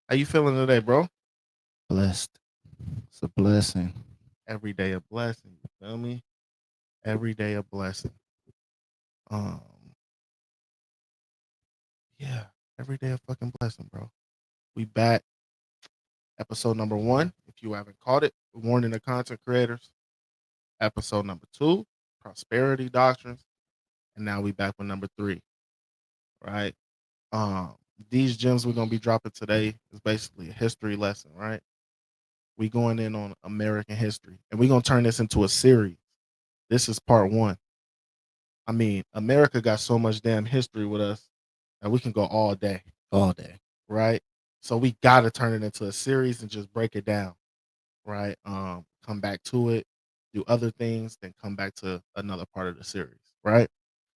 How you feeling today, bro? Blessed. It's a blessing. Every day a blessing. You feel me? Every day a blessing. Um, yeah, every day a fucking blessing, bro. We back. Episode number 1. If you haven't caught it, warning the content creators. Episode number 2, prosperity doctrines, and now we back with number 3. Right. Um, these gems we're gonna be dropping today is basically a history lesson, right? We going in on American history, and we're gonna turn this into a series. This is part 1. I mean, America got so much damn history with us that we can go all day, All day. right? So we got to turn it into a series and just break it down, right? Come back to it, do other things, then come back to another part of the series, right?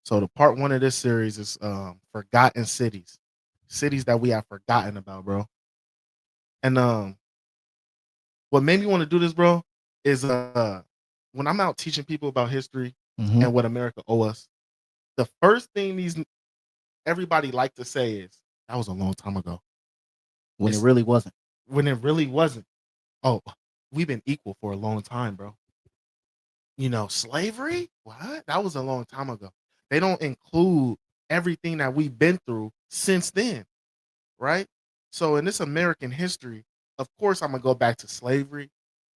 So the part 1 of this series is forgotten cities, cities that we have forgotten about, bro. And what made me want to do this, bro, is when I'm out teaching people about history Mm-hmm. and what America owe us, the first thing these everybody like to say is that was a long time ago. When it It's really wasn't. when it really wasn't. Oh, we've been equal for a long time, bro. Slavery? What? That was a long time ago. They don't include everything that we've been through since then, right? So in this American history, of course I'm gonna go back to slavery.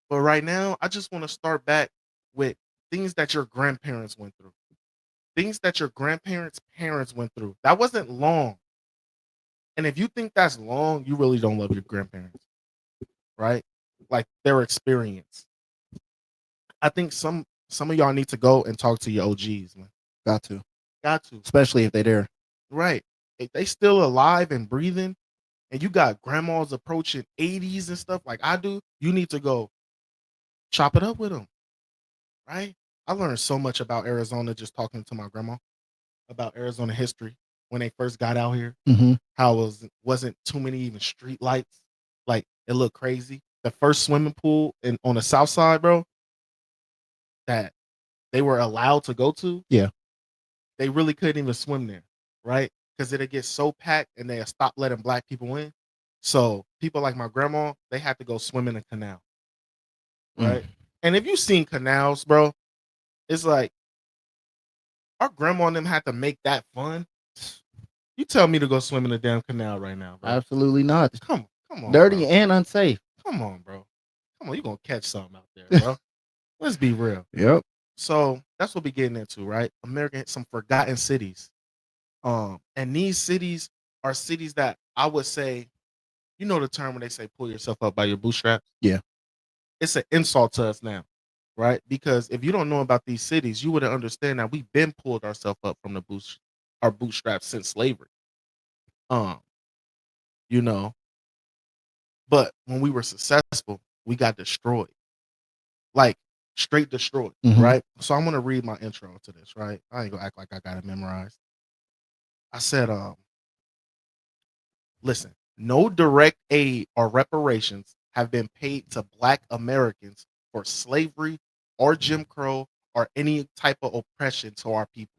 But right now, I just want to start back with things that your grandparents went through. Things that your grandparents' parents went through. That wasn't long. And if you think that's long, you really don't love your grandparents, right? Like their experience. I think some of y'all need to go and talk to your OGs, man. Got to. Got to. Especially if they're there. Right. If they still alive and breathing, and you got grandmas approaching 80s and stuff like I do, you need to go chop it up with them, right? I learned so much about Arizona just talking to my grandma about Arizona history when they first got out here. Mm-hmm. How it wasn't too many even street lights. Like it looked crazy. The first swimming pool on the south side, bro, that they were allowed to go to, Yeah. they really couldn't even swim there, right? Because it'd get so packed and they stop letting black people in. So people like my grandma, they had to go swim in a canal, Mm. right? And if you've seen canals, bro, it's like our grandma and them had to make that fun. You tell me to go swim in a damn canal right now, bro. Absolutely not. Come on, Dirty bro. and unsafe. Come on, bro. Come on, you gonna catch something out there, bro. Let's be real. Yep. So that's what we getting into, right? America, some forgotten cities. And these cities are cities that I would say, you know the term when they say pull yourself up by your bootstraps? Yeah. It's an insult to us now, right? Because if you don't know about these cities, you wouldn't understand that we've been pulled ourselves up from our bootstraps since slavery. Um, you know, but when we were successful, we got destroyed. Like straight destroyed, Mm-hmm. right? So I'm gonna read my intro to this, right? I ain't gonna act like I got it memorized. I said, listen, no direct aid or reparations have been paid to Black Americans for slavery or Jim Crow or any type of oppression to our people.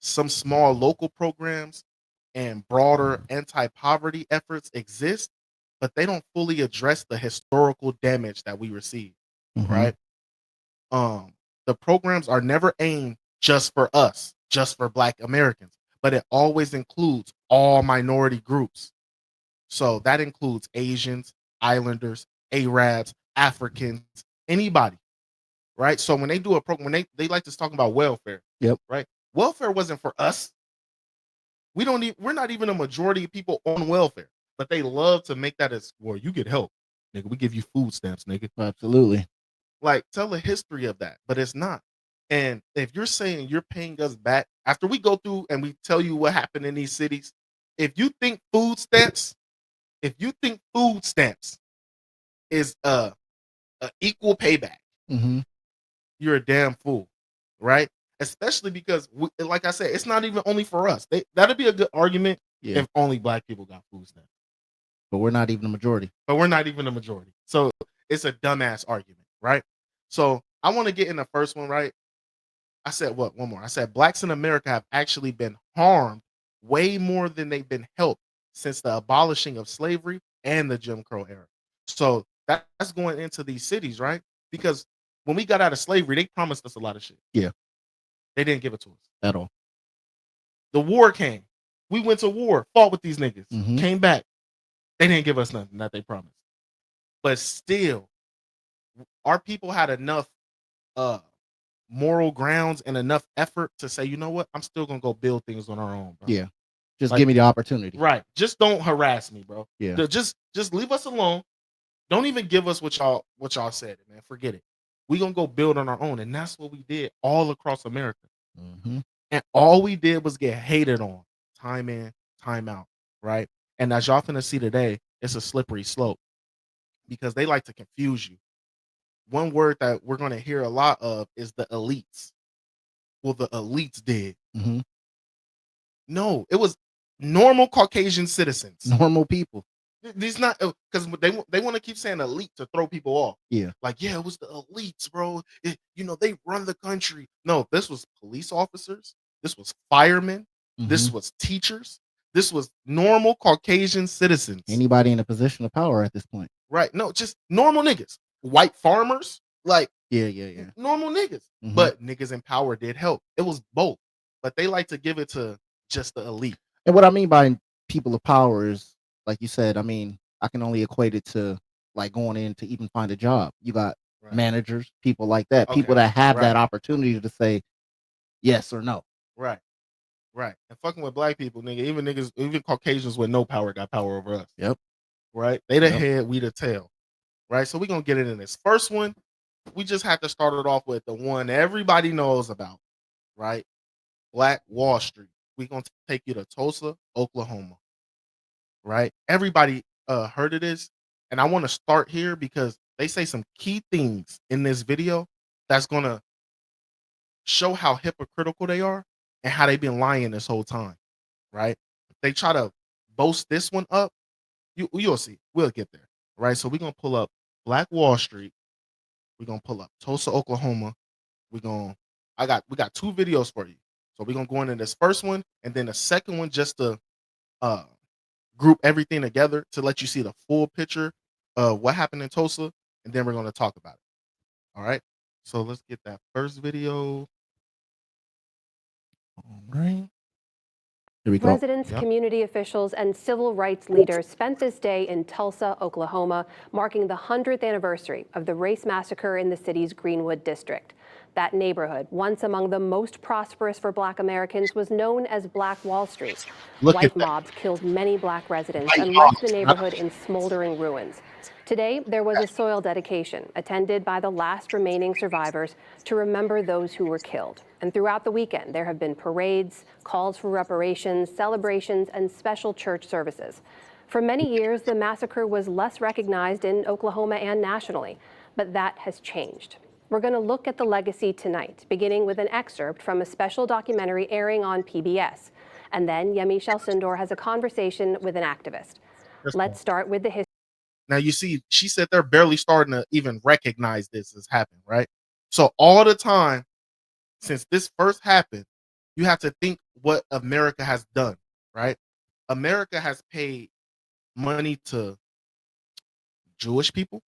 Some small local programs and broader anti poverty efforts exist, but they don't fully address the historical damage that we received, Mm-hmm. right? Um, the programs are never aimed just for us, just for Black Americans, but it always includes all minority groups. So that includes Asians, Islanders, Arabs, Africans, anybody, right? So when they do a program, when they like to talk about welfare, Yep. right? Welfare wasn't for us. We're not even a majority of people on welfare, but they love to make that as well. You get help, nigga. We give you food stamps, nigga. Absolutely. Like tell the history of that, but it's not. And if you're saying you're paying us back after we go through and we tell you what happened in these cities, if you think food stamps, if you think food stamps is a equal payback, Mm-hmm. you're a damn fool, right? Especially because, like I said, it's not even only for us. That'd be a good argument Yeah. if only Black people got food stamps, But we're not even a majority. but we're not even a majority. So it's a dumbass argument, right? So I want to get in the first one, right? I said what? One more. I said Blacks in America have actually been harmed way more than they've been helped since the abolishing of slavery and the Jim Crow era. So that's going into these cities, right? Because when we got out of slavery, they promised us a lot of shit. Yeah. They didn't give it to us. At all. The war came. We went to war, fought with these niggas, Mhm. came back. They didn't give us nothing that they promised. But still, our people had enough moral grounds and enough effort to say, you know what? I'm still gonna go build things on our own, bro. Yeah. Just Like, give me the opportunity. right. Just don't harass me, bro. Yeah. Just leave us alone. Don't even give us what y'all said, man. Forget it. We gonna go build on our own. And that's what we did all across America. Mm-hmm. And all we did was get hated on time in, time out, right? And as y'all finna see today, it's a slippery slope because they like to confuse you. One word that we're going to hear a lot of is the elites. Well, the elites did. Mm-hmm. No, it was normal Caucasian citizens. Normal people. These not because they want to keep saying elite to throw people off. Yeah. Like, yeah, it was the elites, bro. They run the country. No, this was police officers. This was firemen. Mm-hmm. This was teachers. This was normal Caucasian citizens. Anybody in a position of power at this point. Right. No, just normal niggas. White farmers. Like, yeah. Normal niggas. Mm-hmm. But niggas in power did help. It was both. But they like to give it to just the elite. And what I mean by people of power is, like you said, I mean, I can only equate it to like going in to even find a job. You got managers, people like that, people that have that opportunity to say yes or no. Right. And fucking with black people, nigga, even Caucasians with no power got power over us. Yep. Right? They the head, we the tail. Right? So we're going to get it in this. First one, we just have to start it off with the one everybody knows about, right? Black Wall Street. We're going to take you to Tulsa, Oklahoma. Right? Everybody heard of this. And I want to start here because they say some key things in this video that's going to show how hypocritical they are and how they've been lying this whole time. Right? They try to boast this one up. You'll see. We'll get there. Right? So we're going to pull up Black Wall Street. We're going to pull up Tulsa, Oklahoma. We got two videos for you. So we're going to go into this first one and then the second one just to group everything together to let you see the full picture of what happened in Tulsa, and then we're going to talk about it. All right? So let's get that first video. All right. Here we go. Residents, community officials, and civil rights leaders spent this day in Tulsa, Oklahoma, marking the 100th anniversary of the race massacre in the city's Greenwood district. That neighborhood, once among the most prosperous for Black Americans, was known as Black Wall Street. White mobs killed many Black residents and left the neighborhood in smoldering ruins. Today, there was a soil dedication attended by the last remaining survivors to remember those who were killed. And throughout the weekend, there have been parades, calls for reparations, celebrations, and special church services. For many years, the massacre was less recognized in Oklahoma and nationally, but that has changed. We're going to look at the legacy tonight, beginning with an excerpt from a special documentary airing on PBS. And then Yamiche Alcindor has a conversation with an activist. Let's start with the history. Now, you see, she said they're barely starting to even recognize this as happening, right? So all the time since this first happened, you have to think what America has done, right? America has paid money to Jewish people.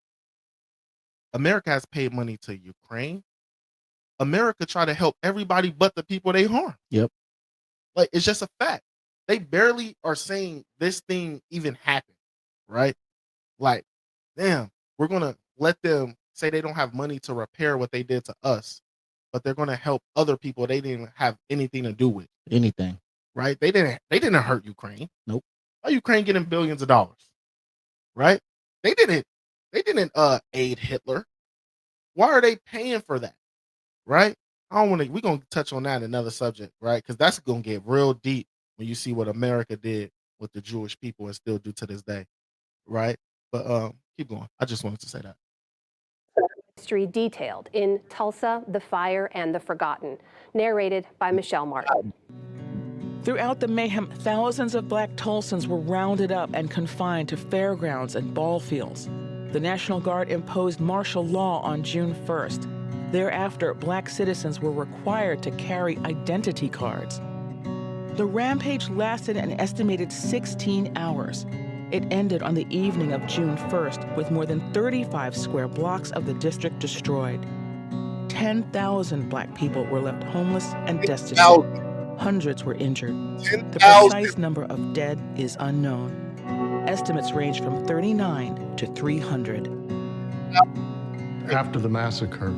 America has paid money to Ukraine. America tried to help everybody but the people they harm. Yep. Like, it's just a fact. They barely are saying this thing even happened, right? Like, damn, we're going to let them say they don't have money to repair what they did to us, but they're going to help other people they didn't have anything to do with. Anything. Right? They didn't hurt Ukraine. Nope. Why Ukraine getting billions of dollars? Right? They didn't aid Hitler. Why are they paying for that? Right? We're going to touch on that in another subject, right? Because that's going to get real deep when you see what America did with the Jewish people and still do to this day. Right? But keep going. I just wanted to say that. History detailed in Tulsa, The Fire and the Forgotten, narrated by Michelle Martin. Throughout the mayhem, thousands of Black Tulsans were rounded up and confined to fairgrounds and ball fields. The National Guard imposed martial law on June 1st. Thereafter, Black citizens were required to carry identity cards. The rampage lasted an estimated 16 hours. It ended on the evening of June 1st with more than 35 square blocks of the district destroyed. 10,000 Black people were left homeless and destitute. Hundreds were injured. The precise number of dead is unknown. Estimates range from 39 to 300. After the massacre.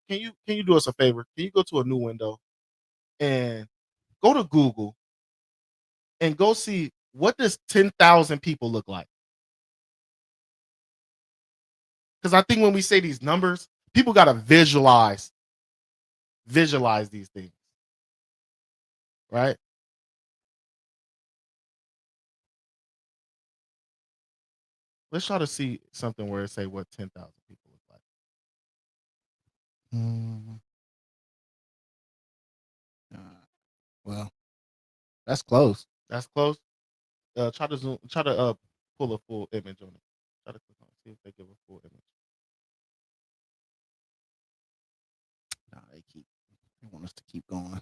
Can you do us a favor? Can you go to a new window and go to Google and go see what does 10,000 people look like? Because I think when we say these numbers, people got to visualize these things, right? Let's try to see something where it say what 10,000 people look like. Well, that's close. That's close. Try to zoom. Try to pull a full image on it. Try to click on it, see if they give a full image. No, they want us to keep going.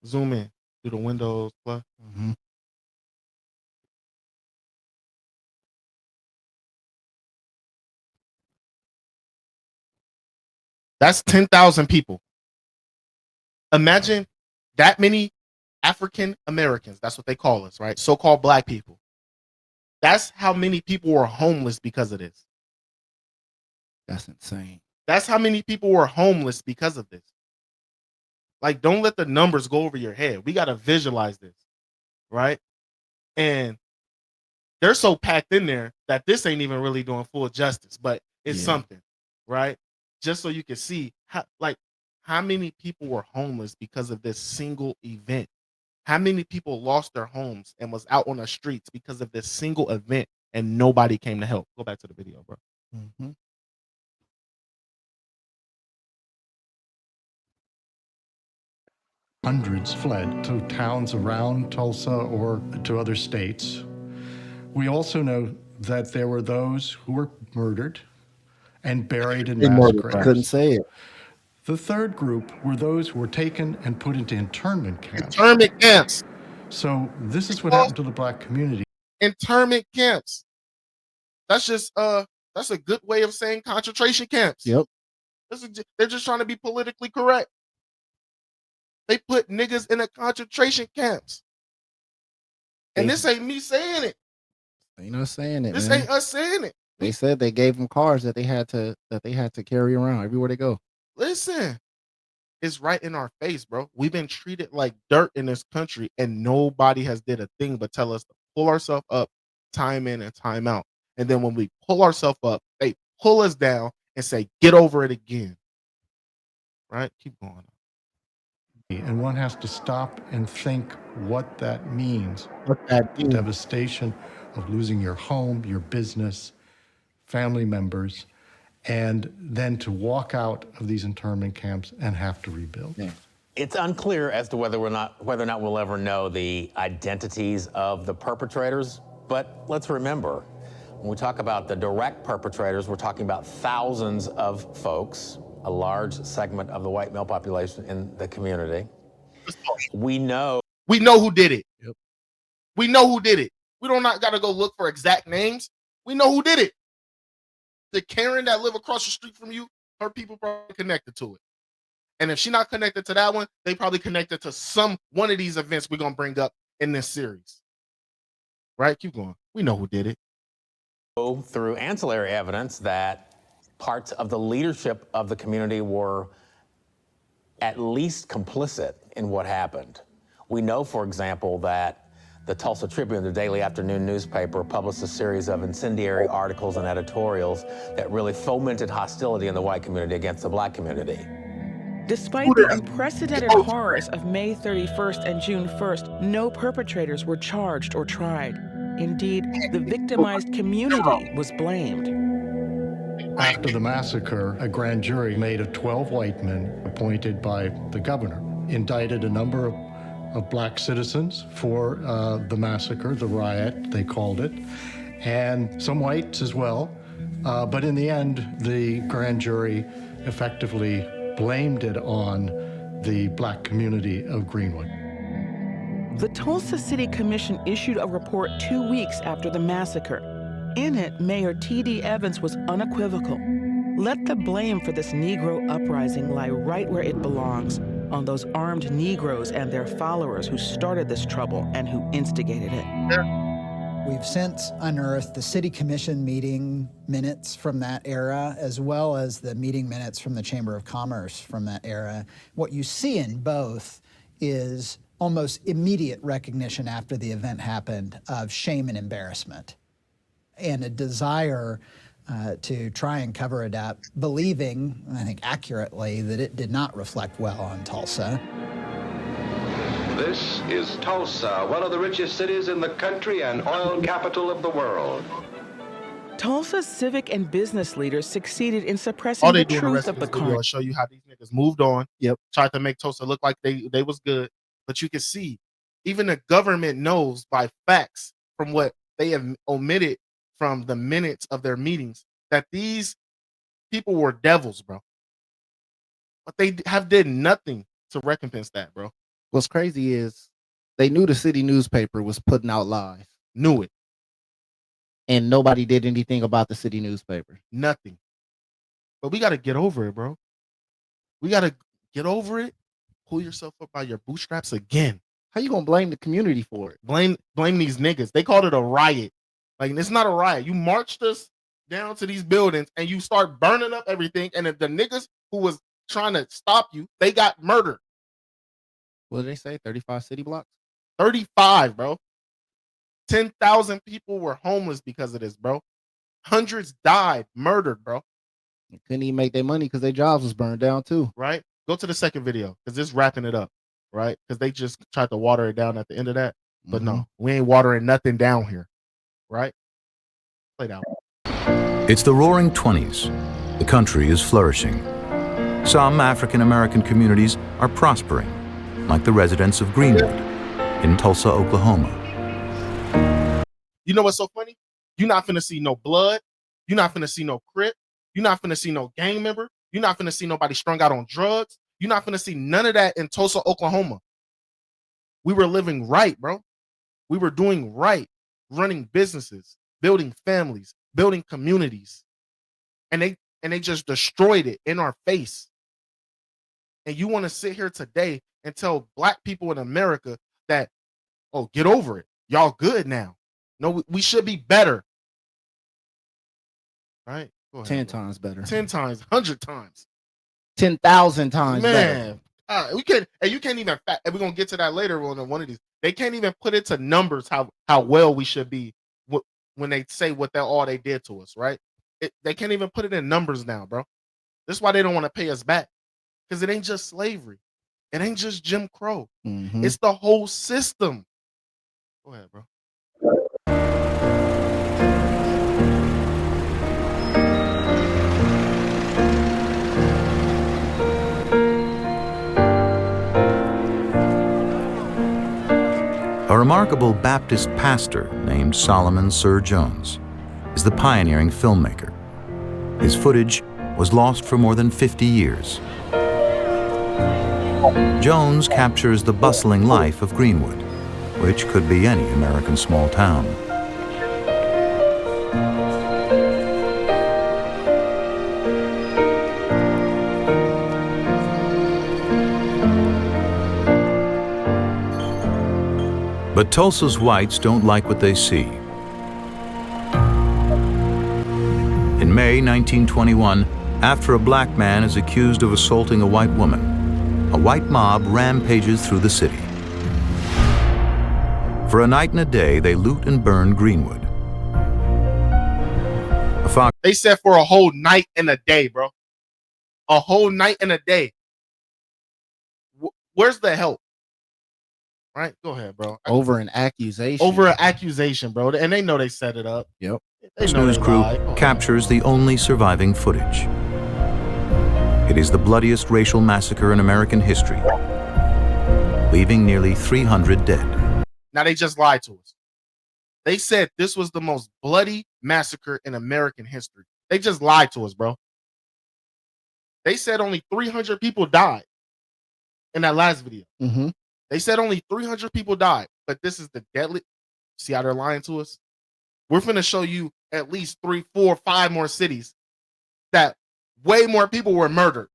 Zoom in. Do the Windows plus. Mm-hmm. That's 10,000 people. Imagine that many African Americans. That's what they call us, right? So-called Black people. That's how many people were homeless because of this. That's insane. That's how many people were homeless because of this. Like, don't let the numbers go over your head. We got to visualize this, right? And they're so packed in there that this ain't even really doing full justice, but it's something, right? Just so you can see how many people were homeless because of this single event. How many people lost their homes and was out on the streets because of this single event and nobody came to help? Go back to the video, bro. Mm-hmm. Hundreds fled to towns around Tulsa or to other states. We also know that there were those who were murdered and buried in mass graves. Couldn't say it. The third group were those who were taken and put into internment camps. Internment camps. So this is what happened to the Black community. Internment camps. That's just that's a good way of saying concentration camps. Yep. They're just trying to be politically correct. They put niggas in a concentration camps. And this ain't me saying it. Ain't us saying it. This man. ain't us saying it. They said they gave them cars that they had to carry around everywhere they go. Listen, it's right in our face, bro. We've been treated like dirt in this country, and nobody has did a thing but tell us to pull ourselves up time in and time out. And then when we pull ourselves up, they pull us down and say, get over it again. Right? Keep going. And one has to stop and think what that means. What that The devastation of losing your home, your business, family members, and then to walk out of these internment camps and have to rebuild. Yeah. It's unclear as to whether or not we'll ever know the identities of the perpetrators, but let's remember, when we talk about the direct perpetrators, we're talking about thousands of folks, a large segment of the white male population in the community. We know who did it. Yep. We know who did it. We don't not got to go look for exact names. We know who did it. The Karen that live across the street from you, her people probably connected to it. And if she's not connected to that one, they probably connected to one of these events we're going to bring up in this series. Right? Keep going. We know who did it. through ancillary evidence that parts of the leadership of the community were at least complicit in what happened. We know, for example, that the Tulsa Tribune, the daily afternoon newspaper, published a series of incendiary articles and editorials that really fomented hostility in the white community against the black community. Despite the unprecedented horrors of May 31st and June 1st, no perpetrators were charged or tried. Indeed, the victimized community was blamed. After the massacre, a grand jury made of 12 white men appointed by the governor, indicted a number of black citizens for the massacre, the riot, they called it, and some whites as well. But in the end, the grand jury effectively blamed it on the black community of Greenwood. The Tulsa City Commission issued a report 2 weeks after the massacre. In it, Mayor T.D. Evans was unequivocal. Let the blame for this Negro uprising lie right where it belongs, on those armed Negroes and their followers who started this trouble and who instigated it. We've since unearthed the City Commission meeting minutes from that era, as well as the meeting minutes from the Chamber of Commerce from that era. What you see in both is almost immediate recognition after the event happened of shame and embarrassment, and a desire to try and cover it up, believing, I think accurately, that it did not reflect well on Tulsa. This is Tulsa, one of the richest cities in the country and oil capital of the world. Tulsa's civic and business leaders succeeded in suppressing the truth of the crime. I'll show you how these niggas moved on. Yep. Tried to make Tulsa look like they was good. But you can see, even the government knows by facts from what they have omitted from the minutes of their meetings that these people were devils, bro. But they have did nothing to recompense that, bro. What's crazy is they knew the city newspaper was putting out lies. Knew it. And nobody did anything about the city newspaper. Nothing. But we got to get over it, bro. We got to get over it. Pull yourself up by your bootstraps again. How you gonna blame the community for it? Blame these niggas. They called it a riot. Like, it's not a riot. You marched us down to these buildings and you start burning up everything. And if the niggas who was trying to stop you, they got murdered. What did they say? 35 city blocks? 35, bro. 10,000 people were homeless because of this, bro. Hundreds died, murdered, bro. They couldn't even make their money because their jobs was burned down too. Right? Go to the second video because it's wrapping it up, right? Because they just tried to water it down at the end of that. But no, we ain't watering nothing down here, right? Play it out. It's the roaring 20s. The country is flourishing. Some African-American communities are prospering, like the residents of Greenwood in Tulsa, Oklahoma. You know what's so funny? You're not finna see no blood. You're not finna see no Crip. You're not finna see no gang member. You're not finna see nobody strung out on drugs. You're not finna see none of that in Tulsa, Oklahoma. We were living right, bro. We were doing right, running businesses, building families, building communities. And they just destroyed it in our face. And you want to sit here today and tell black people in America that, oh, get over it. Y'all good now. No, we should be better. Right? Go ahead, 10 bro. times better. 10 times, 100 times. 10,000 times better. Man, we can't, and you can't even, and we're going to get to that later on in one of these. They can't even put it to numbers how well we should be when they say what all they did to us, right? They can't even put it in numbers now, bro. This is why they don't want to pay us back. Because it ain't just slavery. It ain't just Jim Crow. It's the whole system. Go ahead, bro. A remarkable Baptist pastor named Solomon Sir Jones is the pioneering filmmaker. His footage was lost for more than 50 years. Jones captures the bustling life of Greenwood, which could be any American small town. But Tulsa's whites don't like what they see. In May 1921, after a black man is accused of assaulting a white woman, a white mob rampages through the city. For a night and a day, they loot and burn Greenwood. They said for a whole night and a day, bro. A whole night and a day. Where's the help? Right? Go ahead, bro. Over an accusation. Over an accusation, bro. And they know they set it up. Yep. The news crew captures the only surviving footage. It is the bloodiest racial massacre in American history, leaving nearly 300 dead. Now they just lied to us. They said this was the most bloody massacre in American history. They just lied to us, bro. They said only 300 people died in that last video. They said only 300 people died. but this is the deadly. See how they're lying to us? We're finna show you at least 3, 4, 5 more cities that way more people were murdered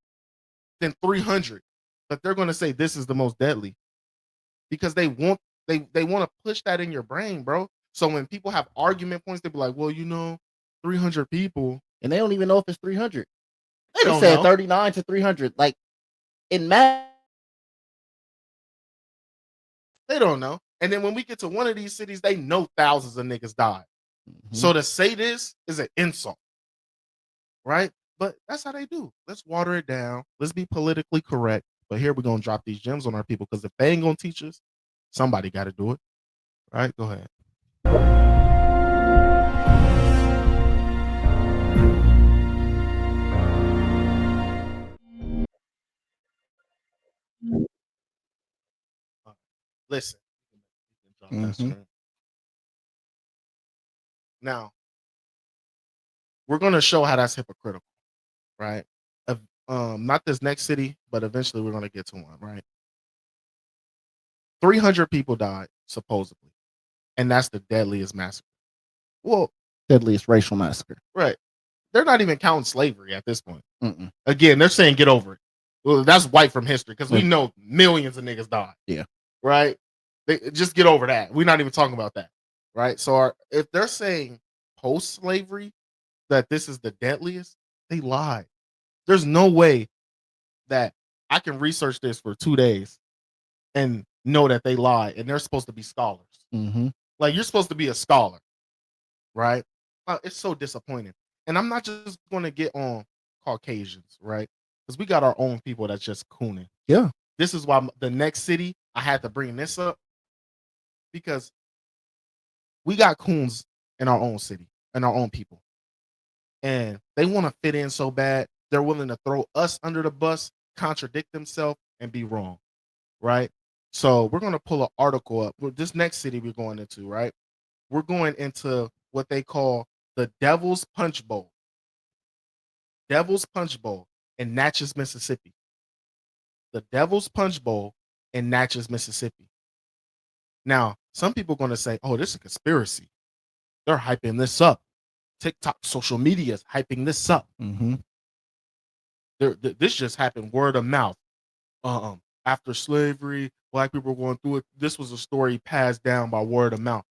than 300, but they're gonna say this is the most deadly because they want to push that in your brain, bro. So when people have argument points, they be like, well, 300 people, and they don't even know if it's 300. They don't said know. 39 to 300. Like in math, they don't know. And then when we get to one of these cities, they know thousands of niggas died. So to say this is an insult, right? But that's how they do. Let's water it down. Let's be politically correct. But here we're gonna drop these gems on our people because if they ain't gonna teach us, somebody got to do it. All right, go ahead. Listen. Now, we're going to show how that's hypocritical, right? Not this next city, but eventually we're going to get to one, right? 300 people died, supposedly. And that's the deadliest massacre. Well, deadliest racial massacre. Right. They're not even counting slavery at this point. Again, they're saying get over it. Well, that's white from history because we know millions of niggas died. Yeah. Right? They just get over that. We're not even talking about that. Right? So if they're saying post-slavery that this is the deadliest, they lied. There's no way that I can research this for 2 days and know that they lie, and they're supposed to be scholars. Like, you're supposed to be a scholar, right? It's so disappointing. And I'm not just going to get on Caucasians, right? Because we got our own people that's just cooning. Yeah. This is why the next city, I had to bring this up, because we got coons in our own city and our own people. And they want to fit in so bad, they're willing to throw us under the bus, contradict themselves, and be wrong, right? So we're going to pull an article up. This next city we're going into, right? We're going into what they call the Devil's Punchbowl. Devil's Punchbowl in Natchez, Mississippi. The Devil's Punchbowl in Natchez, Mississippi. Now, some people are going to say, oh, this is a conspiracy. They're hyping this up. TikTok, social media is hyping this up. This just happened word of mouth. After slavery, black people were going through it. This was a story passed down by word of mouth.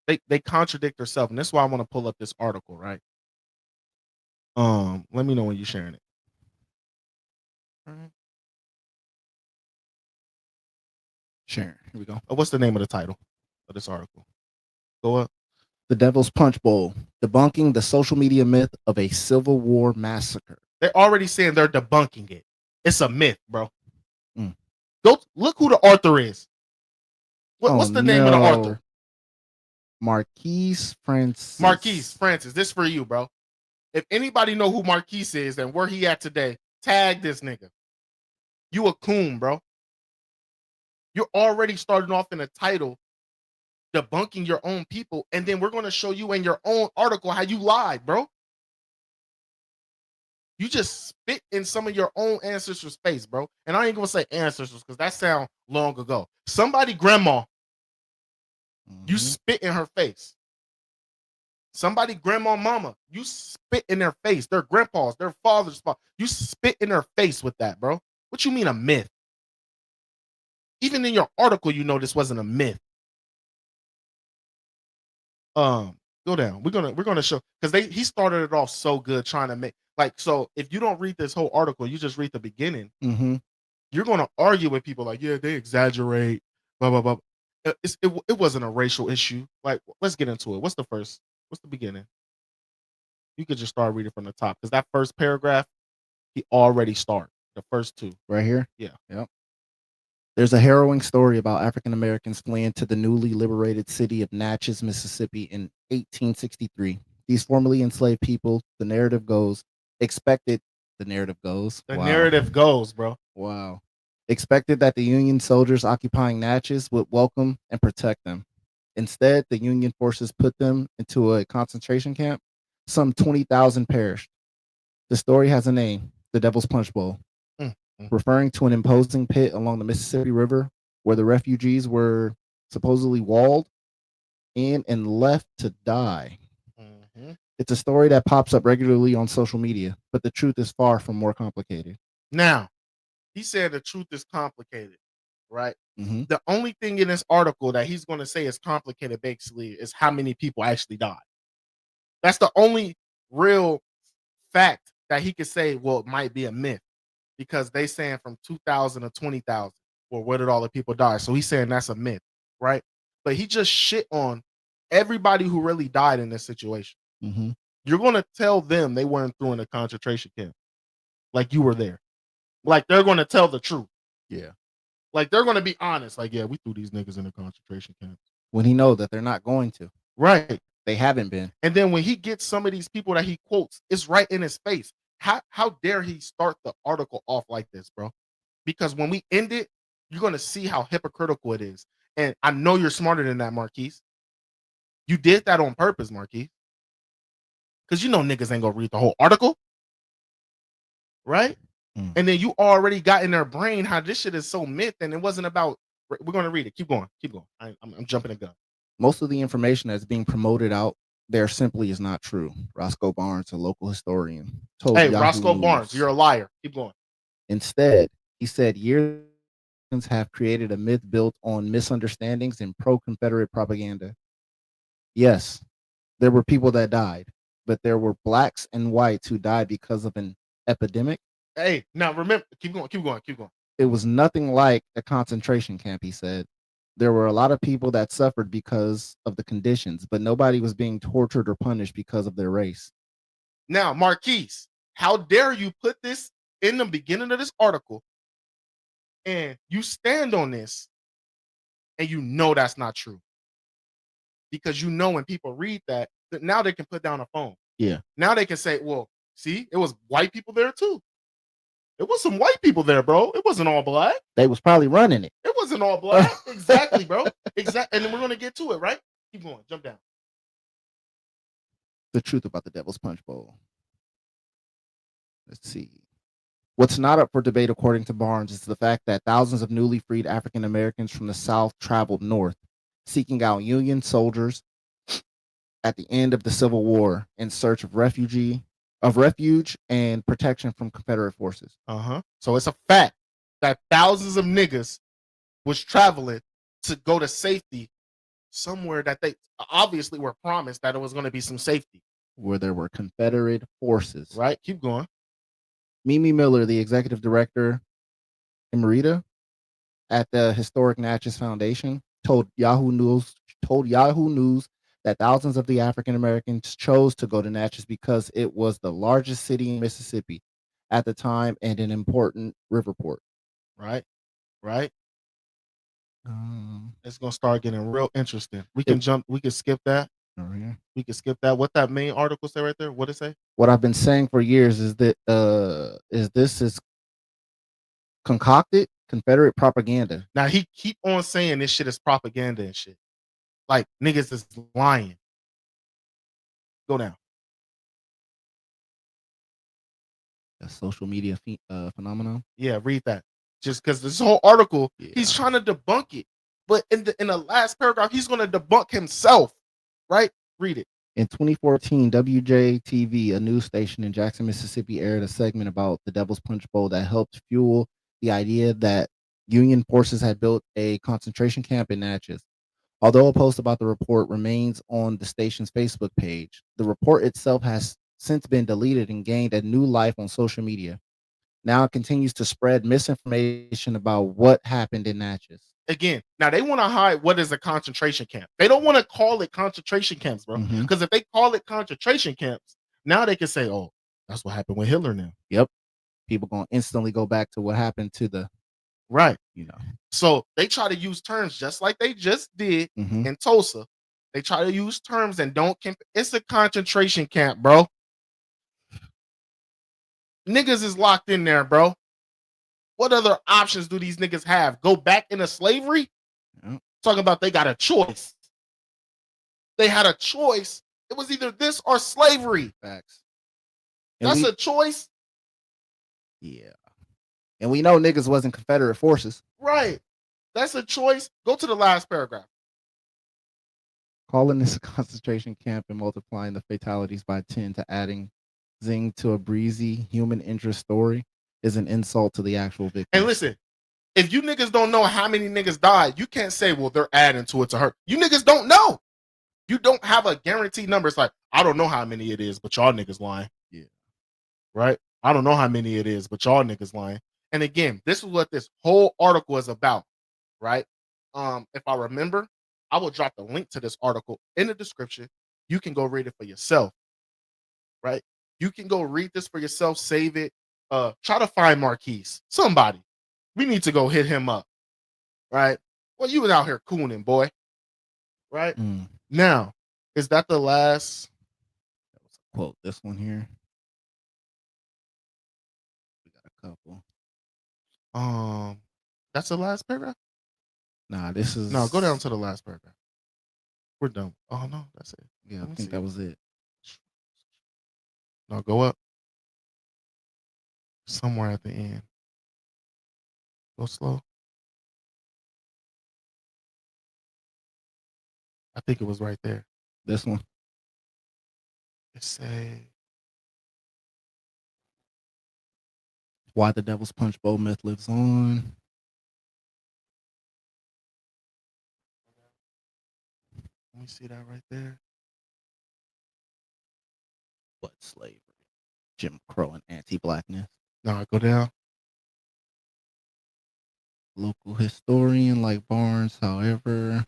They contradict themselves, and that's why I want to pull up this article, right? Let me know when you're sharing it. All right. Sharing. Here we go. What's the name of the title of this article? Go up. The Devil's Punchbowl, debunking the social media myth of a Civil War massacre. They're already saying they're debunking it. It's a myth, bro. Go look who the author is. What's the name of the author? Marquise Francis. Marquise Francis. This for you, bro. If anybody know who Marquise is and where he at today, tag this nigga. You a coon, bro. You're already starting off in a title debunking your own people, and then we're going to show you in your own article how you lied, bro. You just spit in some of your own ancestors' face, bro. And I ain't going to say ancestors because that sounds long ago. Somebody grandma, you spit in her face. Somebody grandma mama, you spit in their face. Their grandpas, their fathers, you spit in their face with that, bro. What you mean a myth? Even in your article, you know this wasn't a myth. Go down. We're gonna show, because he started it off so good trying to make, like, so if you don't read this whole article, you just read the beginning, you're gonna argue with people like, yeah, they exaggerate, blah blah blah. It wasn't a racial issue. Like, let's get into it. What's the beginning? You could just start reading from the top, because that first paragraph, he already started the first two right here. Yeah. Yep. There's a harrowing story about African Americans fleeing to the newly liberated city of Natchez, Mississippi in 1863. These formerly enslaved people, the narrative goes, expected that the Union soldiers occupying Natchez would welcome and protect them. Instead, the Union forces put them into a concentration camp. Some 20,000 perished. The story has a name, the Devil's Punchbowl, referring to an imposing pit along the Mississippi River where the refugees were supposedly walled in and left to die. Mm-hmm. It's a story that pops up regularly on social media, but the truth is far from more complicated. Now, he said the truth is complicated, right? Mm-hmm. The only thing in this article that he's going to say is complicated, basically, is how many people actually died. That's the only real fact that he could say, well, it might be a myth, because they saying from 2,000 to 20,000, or where did all the people die? So he's saying that's a myth, right? But he just shit on everybody who really died in this situation. Mm-hmm. You're going to tell them they weren't through in a concentration camp, like you were there. Like they're going to tell the truth. Yeah. Like they're going to be honest. Like, yeah, we threw these niggas in a concentration camp. When he knows that they're not going to. Right. They haven't been. And then when he gets some of these people that he quotes, it's right in his face. How dare he start the article off like this, bro? Because when we end it, you're going to see how hypocritical it is. And I know you're smarter than that, Marquise. You did that on purpose, Marquise. Because you know niggas ain't going to read the whole article. Right? Mm. And then you already got in their brain how this shit is so myth, and it wasn't about. We're going to read it. Keep going. Keep going. I'm jumping the gun. Most of the information that's being promoted out there simply is not true. Roscoe Barnes, a local historian, told Hey, Yahoo Roscoe News. Barnes, you're a liar. Keep going. Instead, he said years have created a myth built on misunderstandings and pro-Confederate propaganda. Yes, there were people that died, but there were blacks and whites who died because of an epidemic. Hey, now remember, keep going. It was nothing like a concentration camp, he said. There were a lot of people that suffered because of the conditions, but nobody was being tortured or punished because of their race. Now, Marquise, how dare you put this in the beginning of this article, and you stand on this, and you know that's not true. Because you know when people read that now they can put down a phone. Yeah. Now they can say, well, see, it was white people there too. It was some white people there, bro. It wasn't all black. They was probably running it. It wasn't all black. Exactly, bro. Exactly. And then we're going to get to it, right? Keep going. Jump down. The truth about the Devil's Punchbowl. Let's see. What's not up for debate, according to Barnes, is the fact that thousands of newly freed African Americans from the South traveled north, seeking out Union soldiers at the end of the Civil War in search of refuge and protection from Confederate forces. So it's a fact that thousands of niggas was traveling to go to safety somewhere that they obviously were promised that it was going to be some safety. Where there were Confederate forces. Right? Keep going. Mimi Miller, the executive director emerita at the historic Natchez Foundation, told Yahoo News that thousands of the African Americans chose to go to Natchez because it was the largest city in Mississippi at the time and an important river port. Right? It's gonna start getting real interesting. We can skip that. Oh, yeah. We can skip that. What that main article say right there? What it say? What I've been saying for years is that this is concocted Confederate propaganda. Now he keep on saying this shit is propaganda and shit. Like niggas is lying. Go down. A social media phenomenon. Yeah, read that. Just because this whole article, he's trying to debunk it, but in the last paragraph, he's going to debunk himself. Right? Read it. In 2014, WJTV, a news station in Jackson, Mississippi, aired a segment about the Devil's Punchbowl that helped fuel the idea that Union forces had built a concentration camp in Natchez. Although a post about the report remains on the station's Facebook page, the report itself has since been deleted and gained a new life on social media. Now it continues to spread misinformation about what happened in Natchez. Again, now they want to hide what is a concentration camp. They don't want to call it concentration camps, bro. Because if they call it concentration camps, now they can say, oh, that's what happened with Hitler now. Yep. People going to instantly go back to what happened to the... Right. You know. So they try to use terms just like they just did in Tulsa. They try to use terms and don't... It's a concentration camp, bro. Niggas is locked in there, bro. What other options do these niggas have? Go back into slavery? Talking about they got a choice. They had a choice. It was either this or slavery. Facts. That's a choice. Yeah. And we know niggas wasn't Confederate forces. Right. That's a choice. Go to the last paragraph. Calling this a concentration camp and multiplying the fatalities by 10 to adding zing to a breezy human interest story is an insult to the actual victims. And listen, if you niggas don't know how many niggas died, you can't say, well, they're adding to it to hurt. You niggas don't know. You don't have a guaranteed number. It's like, I don't know how many it is, but y'all niggas lying. Yeah. Right? I don't know how many it is, but y'all niggas lying. And again, this is what this whole article is about, right? If I remember, I will drop the link to this article in the description. You can go read it for yourself, right? You can go read this for yourself, save it. Try to find Marquise. Somebody. We need to go hit him up, right? Well, you was out here cooning, boy, right? Now, is that the last? That was a quote. This one here. We got a couple. That's the last paragraph? Nah, this is... No, go down to the last paragraph. We're done. Oh, no, that's it. Yeah, I think that was it. No, go up. Somewhere at the end. Go slow. I think it was right there. This one. It say... Why the Devil's Punchbowl myth lives on. Let me see that right there. What slavery? Jim Crow and anti-blackness. No, go down. Local historian like Barnes, however,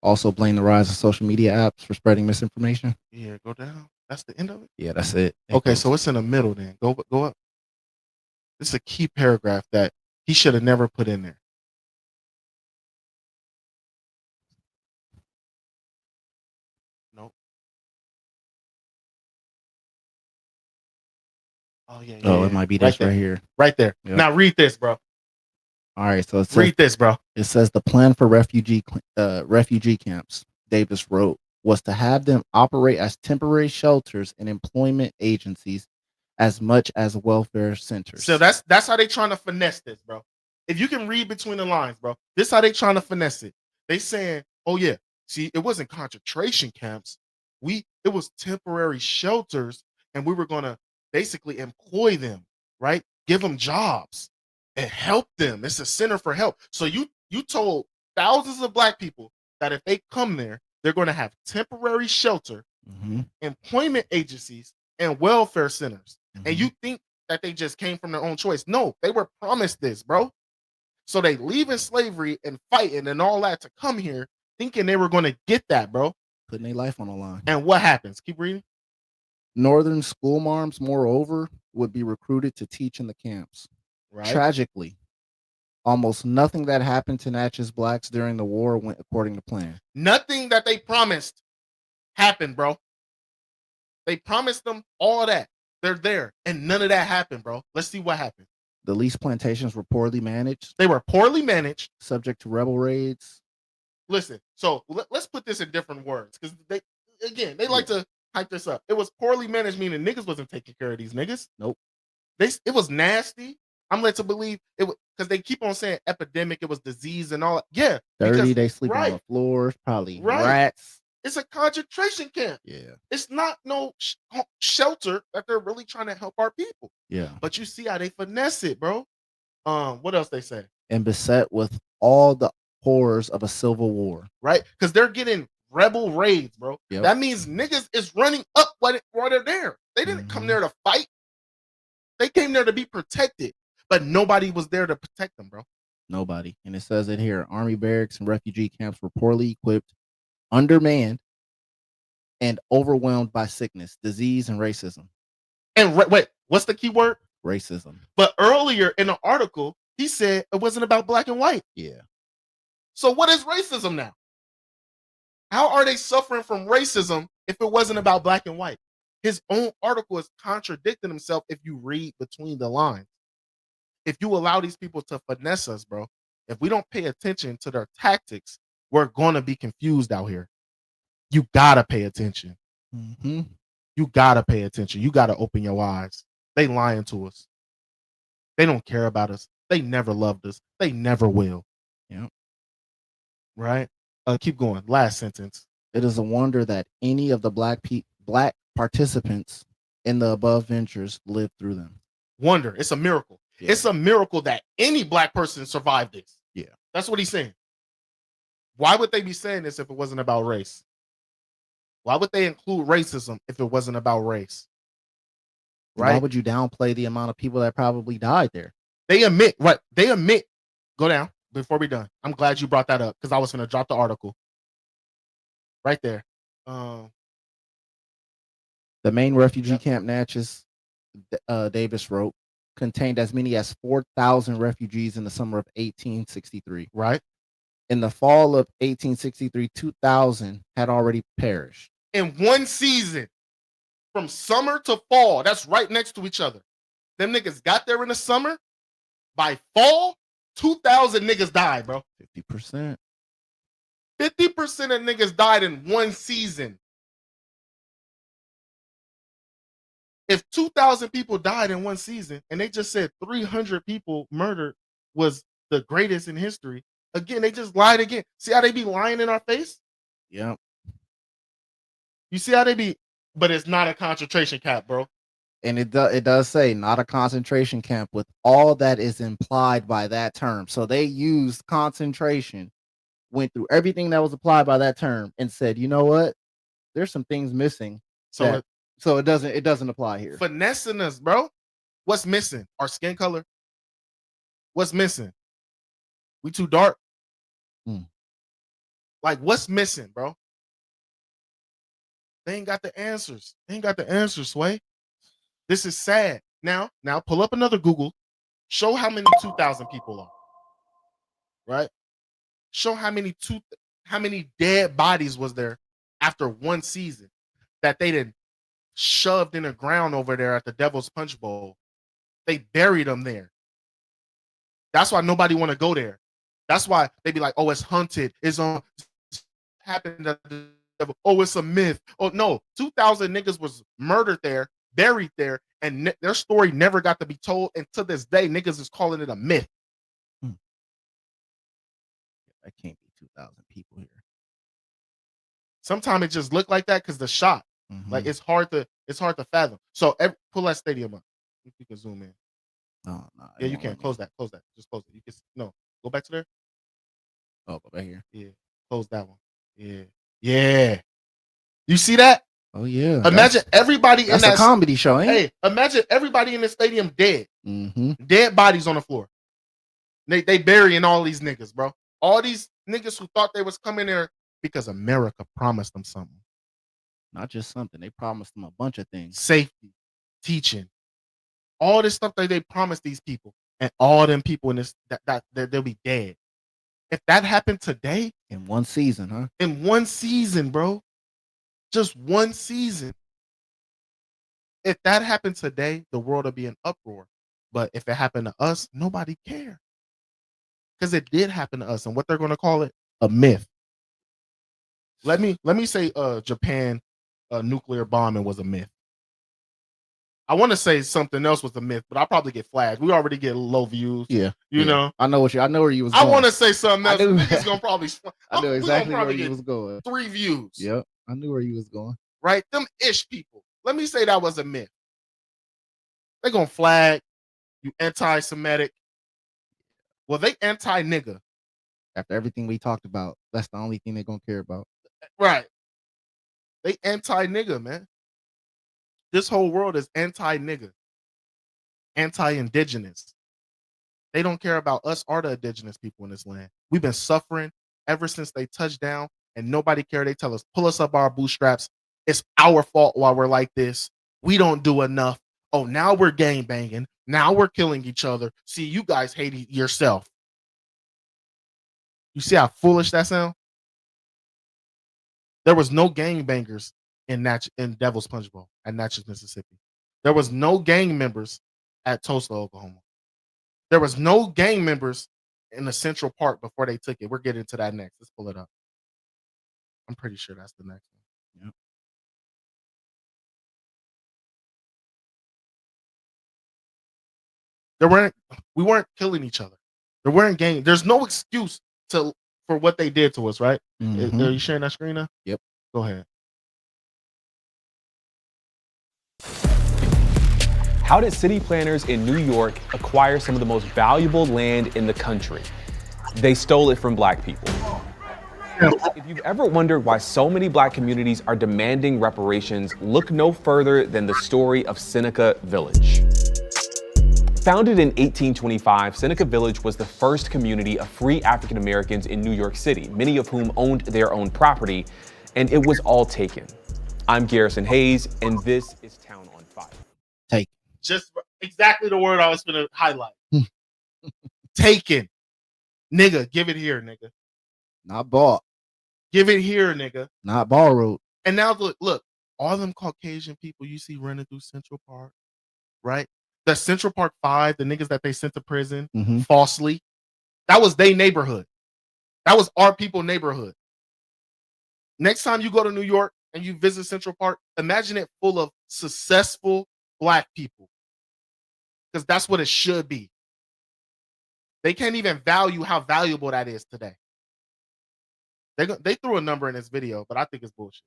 also blame the rise of social media apps for spreading misinformation. Yeah, go down. That's the end of it? Yeah, that's it. Okay, so it's in the middle then. Go up. This is a key paragraph that he should have never put in there. Nope. Oh, yeah. It might be this right here. Right there. Yep. Now read this, bro. All right, so read this, bro. It says the plan for refugee camps, Davis wrote, was to have them operate as temporary shelters and employment agencies as much as welfare centers. So that's how they trying to finesse this, bro. If you can read between the lines, bro, this how they trying to finesse it. They saying, oh yeah, see, it wasn't concentration camps. It was temporary shelters, and we were gonna basically employ them, right? Give them jobs and help them. It's a center for help. So you told thousands of black people that if they come there, they're going to have temporary shelter, employment agencies, and welfare centers. And you think that they just came from their own choice. No, they were promised this, bro. So they leaving slavery and fighting and all that to come here thinking they were going to get that, bro. Putting their life on the line. And what happens? Keep reading. Northern school marms, moreover, would be recruited to teach in the camps. Right. Tragically, almost nothing that happened to Natchez blacks during the war went according to plan. Nothing that they promised happened, bro. They promised them all that. They're there. And none of that happened, bro. Let's see what happened. The lease plantations were poorly managed. They were poorly managed. Subject to rebel raids. Listen, so let's put this in different words. Because they like to hype this up. It was poorly managed, meaning niggas wasn't taking care of these niggas. Nope. It was nasty. I'm led to believe it was because they keep on saying epidemic, it was disease and all that. Yeah. Dirty, they sleep on the floors, probably rats. It's a concentration camp. Yeah. It's not no shelter that they're really trying to help our people. Yeah. But you see how they finesse it, bro. What else they say? And beset with all the horrors of a civil war. Right? Because they're getting rebel raids, bro. Yep. That means niggas is running up while they're there. They didn't come there to fight. They came there to be protected. But nobody was there to protect them, bro. Nobody. And it says it here. Army barracks and refugee camps were poorly equipped, undermanned, and overwhelmed by sickness, disease, and racism. And wait, what's the key word? Racism. But earlier in the article, he said it wasn't about black and white. Yeah. So what is racism now? How are they suffering from racism if it wasn't about black and white? His own article is contradicting himself if you read between the lines. If you allow these people to finesse us, bro, if we don't pay attention to their tactics, we're going to be confused out here. You got to pay attention. You got to pay attention. You got to open your eyes. They lying to us. They don't care about us. They never loved us. They never will. Yeah. Right? Keep going. Last sentence. It is a wonder that any of the black participants in the above ventures lived through them. Wonder. It's a miracle. Yeah. It's a miracle that any black person survived this. Yeah. That's what he's saying. Why would they be saying this if it wasn't about race? Why would they include racism if it wasn't about race? Right? Why would you downplay the amount of people that probably died there? They admit, right? They admit. Go down before we're done. I'm glad you brought that up because I was going to drop the article right there. The main refugee camp, Natchez, Davis wrote, contained as many as 4,000 refugees in the summer of 1863. Right. In the fall of 1863, 2,000 had already perished. In one season, from summer to fall, that's right next to each other. Them niggas got there in the summer. By fall, 2,000 niggas died, bro. 50%. 50% of niggas died in one season. If 2,000 people died in one season and they just said 300 people murdered was the greatest in history, again, they just lied again. See how they be lying in our face? Yeah. You see how they be, but it's not a concentration camp, bro. And it does say not a concentration camp with all that is implied by that term. So they used concentration, went through everything that was applied by that term and said, you know what? There's some things missing. So it doesn't apply here. Finessing us, bro. What's missing? Our skin color. What's missing? We too dark. Like, what's missing, bro? They ain't got the answers. They ain't got the answers, Sway. This is sad. Now pull up another Google. Show how many 2,000 people are. Right? Show how many dead bodies was there after one season that they didn't shoved in the ground over there at the Devil's Punchbowl. They buried them there. That's why nobody want to go there. That's why they be like, oh, it's haunted. It's happened at the devil. Oh, it's a myth. Oh, no. 2,000 niggas was murdered there, buried there, and their story never got to be told. And to this day, niggas is calling it a myth. That can't be 2,000 people here. Sometimes it just look like that because the shot. Like it's hard to fathom. So pull that stadium up. If you can zoom in. Oh no. Yeah, you can close that. Close that. Just close it. You can go back to there. Oh, go back here. Yeah. Close that one. Yeah. Yeah. You see that? Oh yeah. Imagine everybody in that a comedy show, ain't it? Hey, imagine everybody in the stadium dead. Dead bodies on the floor. They burying all these niggas, bro. All these niggas who thought they was coming there because America promised them something. Not just something. They promised them a bunch of things. Safety, teaching, all this stuff that they promised these people, and all them people in this that they'll be dead. If that happened today, in one season, huh? In one season, bro. Just one season. If that happened today, the world would be in uproar. But if it happened to us, nobody cared. Because it did happen to us. And what they're going to call it? A myth. Let me say Japan nuclear bombing was a myth. I want to say something else was a myth, but I'll probably get flagged. We already get low views. Yeah. You know. I know where you was going. I want to say something else. Niggas gonna probably I knew exactly where you was going. 3 views. Yep. I knew where you was going. Right? Them ish people. Let me say that was a myth. They're gonna flag you anti-Semitic. Well, they anti-nigga. After everything we talked about, that's the only thing they're gonna care about. Right. They anti-nigga, man. This whole world is anti-nigga. Anti-indigenous. They don't care about us or the indigenous people in this land. We've been suffering ever since they touched down, and nobody cared. They tell us, pull us up our bootstraps. It's our fault why we're like this. We don't do enough. Oh, now we're gang banging. Now we're killing each other. See, you guys hate yourself. You see how foolish that sounds? There was no gangbangers in Devil's Punchbowl at Natchez, Mississippi. There was no gang members at Tulsa, Oklahoma. There was no gang members in the Central Park before they took it. We're getting to that next. Let's pull it up. I'm pretty sure that's the next one. Yep. We weren't killing each other. There weren't gangs. There's no excuse for what they did to us, right? Are you sharing that screen now? Yep. Go ahead. How did city planners in New York acquire some of the most valuable land in the country? They stole it from black people. If you've ever wondered why so many black communities are demanding reparations, look no further than the story of Seneca Village. Founded in 1825, Seneca Village was the first community of free African Americans in New York City, many of whom owned their own property, and it was all taken. I'm Garrison Hayes, and this is Town on Fire. Take. Just exactly the word I was going to highlight. Taken. Nigga, give it here, nigga. Not bought. Give it here, nigga. Not borrowed. And now look, all them Caucasian people you see running through Central Park, right? The Central Park 5, the niggas that they sent to prison falsely, that was their neighborhood. That was our people neighborhood. Next time you go to New York and you visit Central Park, imagine it full of successful black people. Because that's what it should be. They can't even value how valuable that is today. They threw a number in this video, but I think it's bullshit.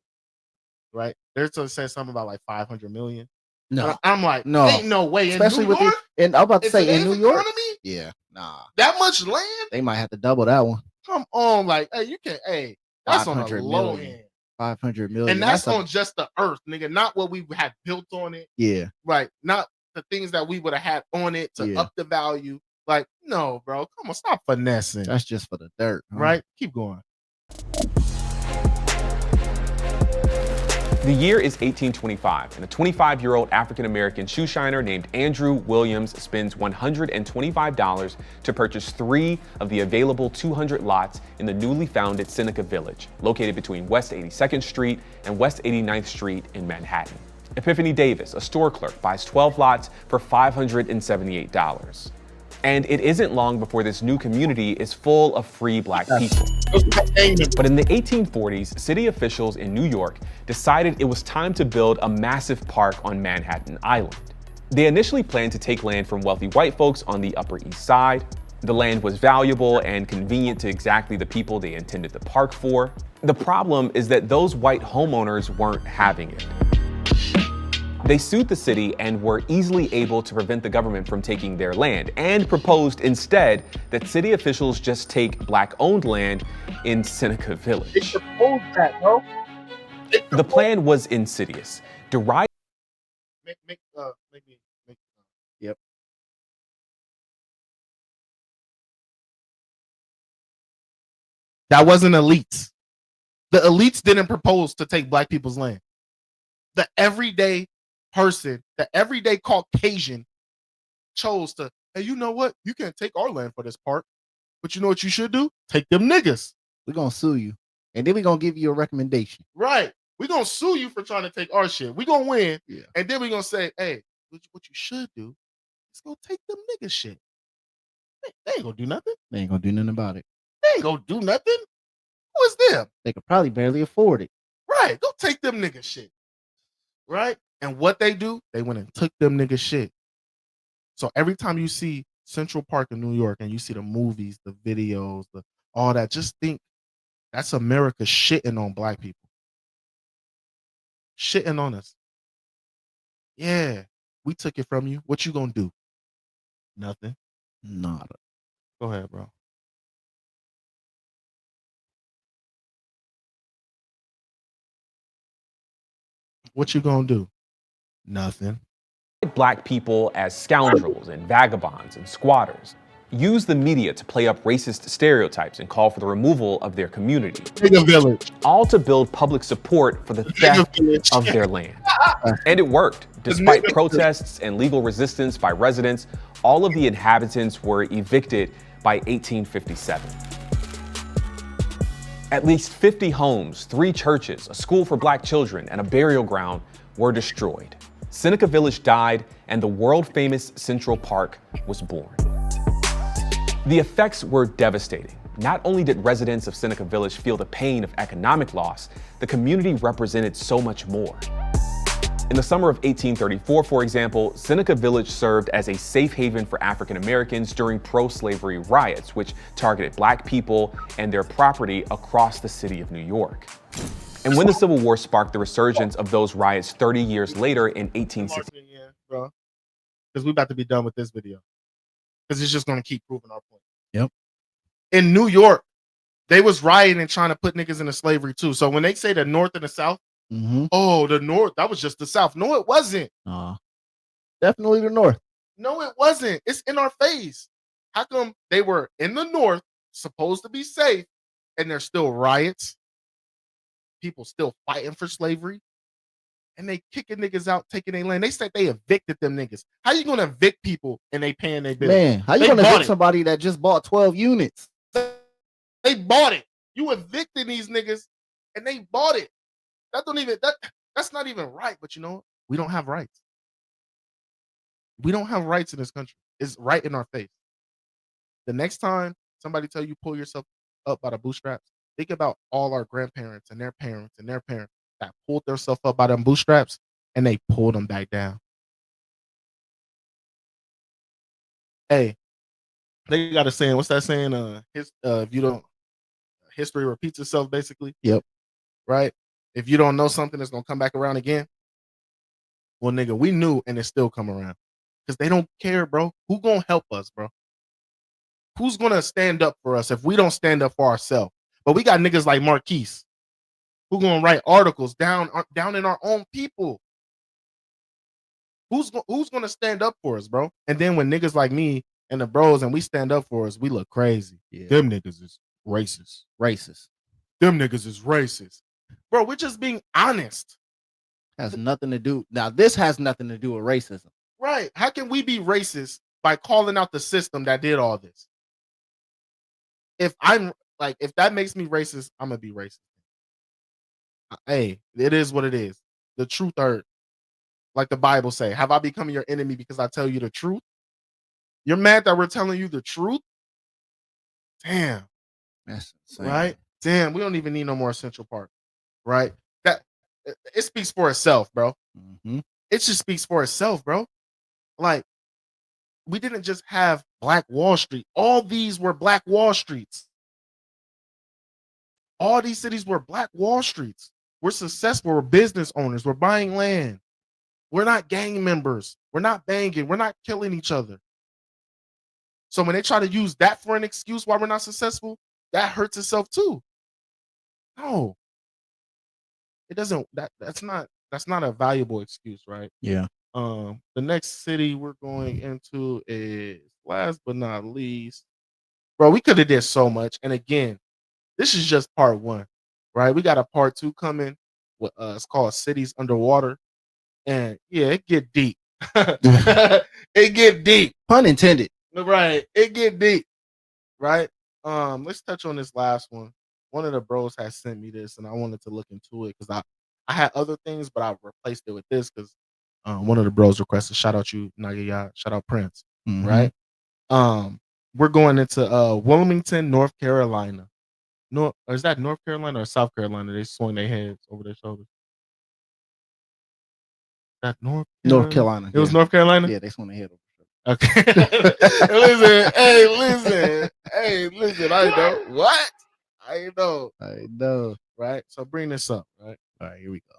Right? They're to say something about like 500 million. No. I'm like, no. Ain't no way. Especially in New York? and I'm about to say in New York. Economy? Yeah, nah. That much land? They might have to double that one. Come on, like, hey, you can't, hey, that's on the low end. 500 million. And that's on just the earth, nigga, not what we had built on it. Yeah. Right. Not the things that we would have had on it to up the value. Like, no, bro. Come on, stop finessing. That's just for the dirt. Huh? Right? Keep going. The year is 1825, and a 25-year-old African-American shoeshiner named Andrew Williams spends $125 to purchase 3 of the available 200 lots in the newly founded Seneca Village, located between West 82nd Street and West 89th Street in Manhattan. Epiphany Davis, a store clerk, buys 12 lots for $578. And it isn't long before this new community is full of free black people. But in the 1840s, city officials in New York decided it was time to build a massive park on Manhattan Island. They initially planned to take land from wealthy white folks on the Upper East Side. The land was valuable and convenient to exactly the people they intended the park for. The problem is that those white homeowners weren't having it. They sued the city and were easily able to prevent the government from taking their land, and proposed instead that city officials just take black-owned land in Seneca Village. They proposed that, bro. The plan was insidious. Yep. That wasn't elites. The elites didn't propose to take black people's land. The everyday person, the everyday Caucasian chose to, hey, you know what? You can't take our land for this park. But you know what you should do? Take them niggas. We're going to sue you. And then we're going to give you a recommendation. Right. We're going to sue you for trying to take our shit. We're going to win. Yeah. And then we're going to say, hey, what you should do is go take them niggas shit. They ain't going to do nothing. They ain't going to do nothing about it. They ain't going to do nothing. Who is them? They could probably barely afford it. Right. Go take them niggas shit. Right. And what they do, they went and took them niggas shit. So every time you see Central Park in New York and you see the movies, the videos, all that, just think that's America shitting on black people. Shitting on us. Yeah, we took it from you. What you gonna do? Nothing. Nada. Go ahead, bro. What you gonna do? Nothing. Black people as scoundrels and vagabonds and squatters. Use the media to play up racist stereotypes and call for the removal of their community. Village. All to build public support for the theft of their land. And it worked. Despite protests and legal resistance by residents, all of the inhabitants were evicted by 1857. At least 50 homes, 3 churches, a school for black children, and a burial ground were destroyed. Seneca Village died, and the world-famous Central Park was born. The effects were devastating. Not only did residents of Seneca Village feel the pain of economic loss, the community represented so much more. In the summer of 1834, for example, Seneca Village served as a safe haven for African Americans during pro-slavery riots, which targeted black people and their property across the city of New York. And when the Civil War sparked the resurgence of those riots 30 years later in 1860. Yeah, bro. Because we're about to be done with this video. Because it's just going to keep proving our point. Yep. In New York, they was rioting and trying to put niggas into slavery too. So when they say the North and the South, oh, the North, that was just the South. No, it wasn't. Definitely the North. No, it wasn't. It's in our face. How come they were in the North, supposed to be safe, and there's still riots? People still fighting for slavery, and they kicking niggas out, taking their land. They said they evicted them niggas. How you gonna evict people and they paying their bills? Man, how you gonna evict somebody that just bought 12 units? They bought it. You evicting these niggas, and they bought it. That's not even right. But you know what? We don't have rights. We don't have rights in this country. It's right in our face. The next time somebody tell you pull yourself up by the bootstraps, think about all our grandparents and their parents and their parents that pulled themselves up by them bootstraps and they pulled them back down. Hey, they got a saying. What's that saying? If you don't, history repeats itself, basically. Yep. Right? If you don't know something, it's gonna come back around again. Well, nigga, we knew and it still come around. Because they don't care, bro. Who gonna help us, bro? Who's gonna stand up for us if we don't stand up for ourselves? But we got niggas like Marquise who gonna write articles down in our own people. Who's gonna stand up for us, bro? And then when niggas like me and the bros and we stand up for us, we look crazy. Yeah. Them niggas is racist. Them niggas is racist. Bro, we're just being honest. Has nothing to do. Now, this has nothing to do with racism. Right. How can we be racist by calling out the system that did all this? If that makes me racist, I'm gonna be racist. Hey, it is what it is. The truth hurt. Like the Bible say, have I become your enemy because I tell you the truth? You're mad that we're telling you the truth? Damn. That's insane. Right? Damn, we don't even need no more Central Park. Right? That it speaks for itself, bro. It just speaks for itself, bro. Like, we didn't just have Black Wall Street. All these were Black Wall Streets. All these cities were Black Wall Streets. We're successful. We're business owners. We're buying land. We're not gang members. We're not banging. We're not killing each other. So when they try to use that for an excuse why we're not successful, that hurts itself too. No. It doesn't. That's not a valuable excuse, right? Yeah. The next city we're going into is, last but not least, bro, we could have did so much. And again, this is just part one, right? We got a part two coming. It's called Cities Underwater. And yeah, it get deep. It get deep. Pun intended. Right. It get deep. Right. Let's touch on this last one. One of the bros has sent me this and I wanted to look into it because I had other things, but I replaced it with this because one of the bros requested, shout out you, Nagaya, shout out Prince. Right. We're going into Wilmington, North Carolina. Or is that North Carolina or South Carolina? They swung their heads over their shoulders. That North Carolina. It was North Carolina? Yeah, they swung their head over. Okay. listen. I know. What? I know. Right? So bring this up, right? All right, here we go.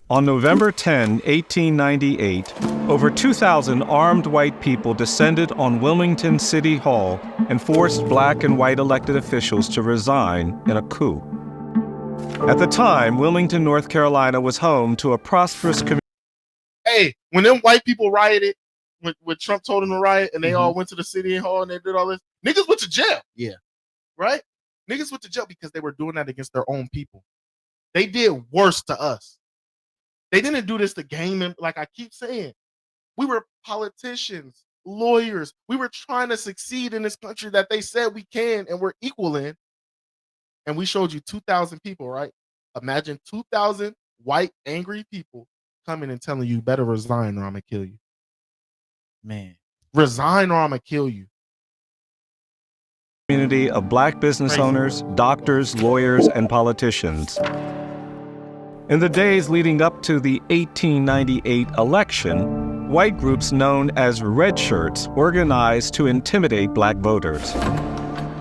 On November 10, 1898, over 2,000 armed white people descended on Wilmington City Hall and forced black and white elected officials to resign in a coup. At the time, Wilmington, North Carolina was home to a prosperous community. Hey, when them white people rioted, when Trump told them to riot and they all went to the city hall and they did all this, niggas went to jail. Yeah. Right? Niggas went to jail because they were doing that against their own people. They did worse to us. They didn't do this to gang members. Like I keep saying, we were politicians, lawyers. We were trying to succeed in this country that they said we can and we're equal in. And we showed you 2,000 people, right? Imagine 2,000 white, angry people coming and telling you better resign or I'm going to kill you. Man. Resign or I'm going to kill you. Community of black business owners, doctors, lawyers, and politicians. In the days leading up to the 1898 election, white groups known as Red Shirts organized to intimidate black voters.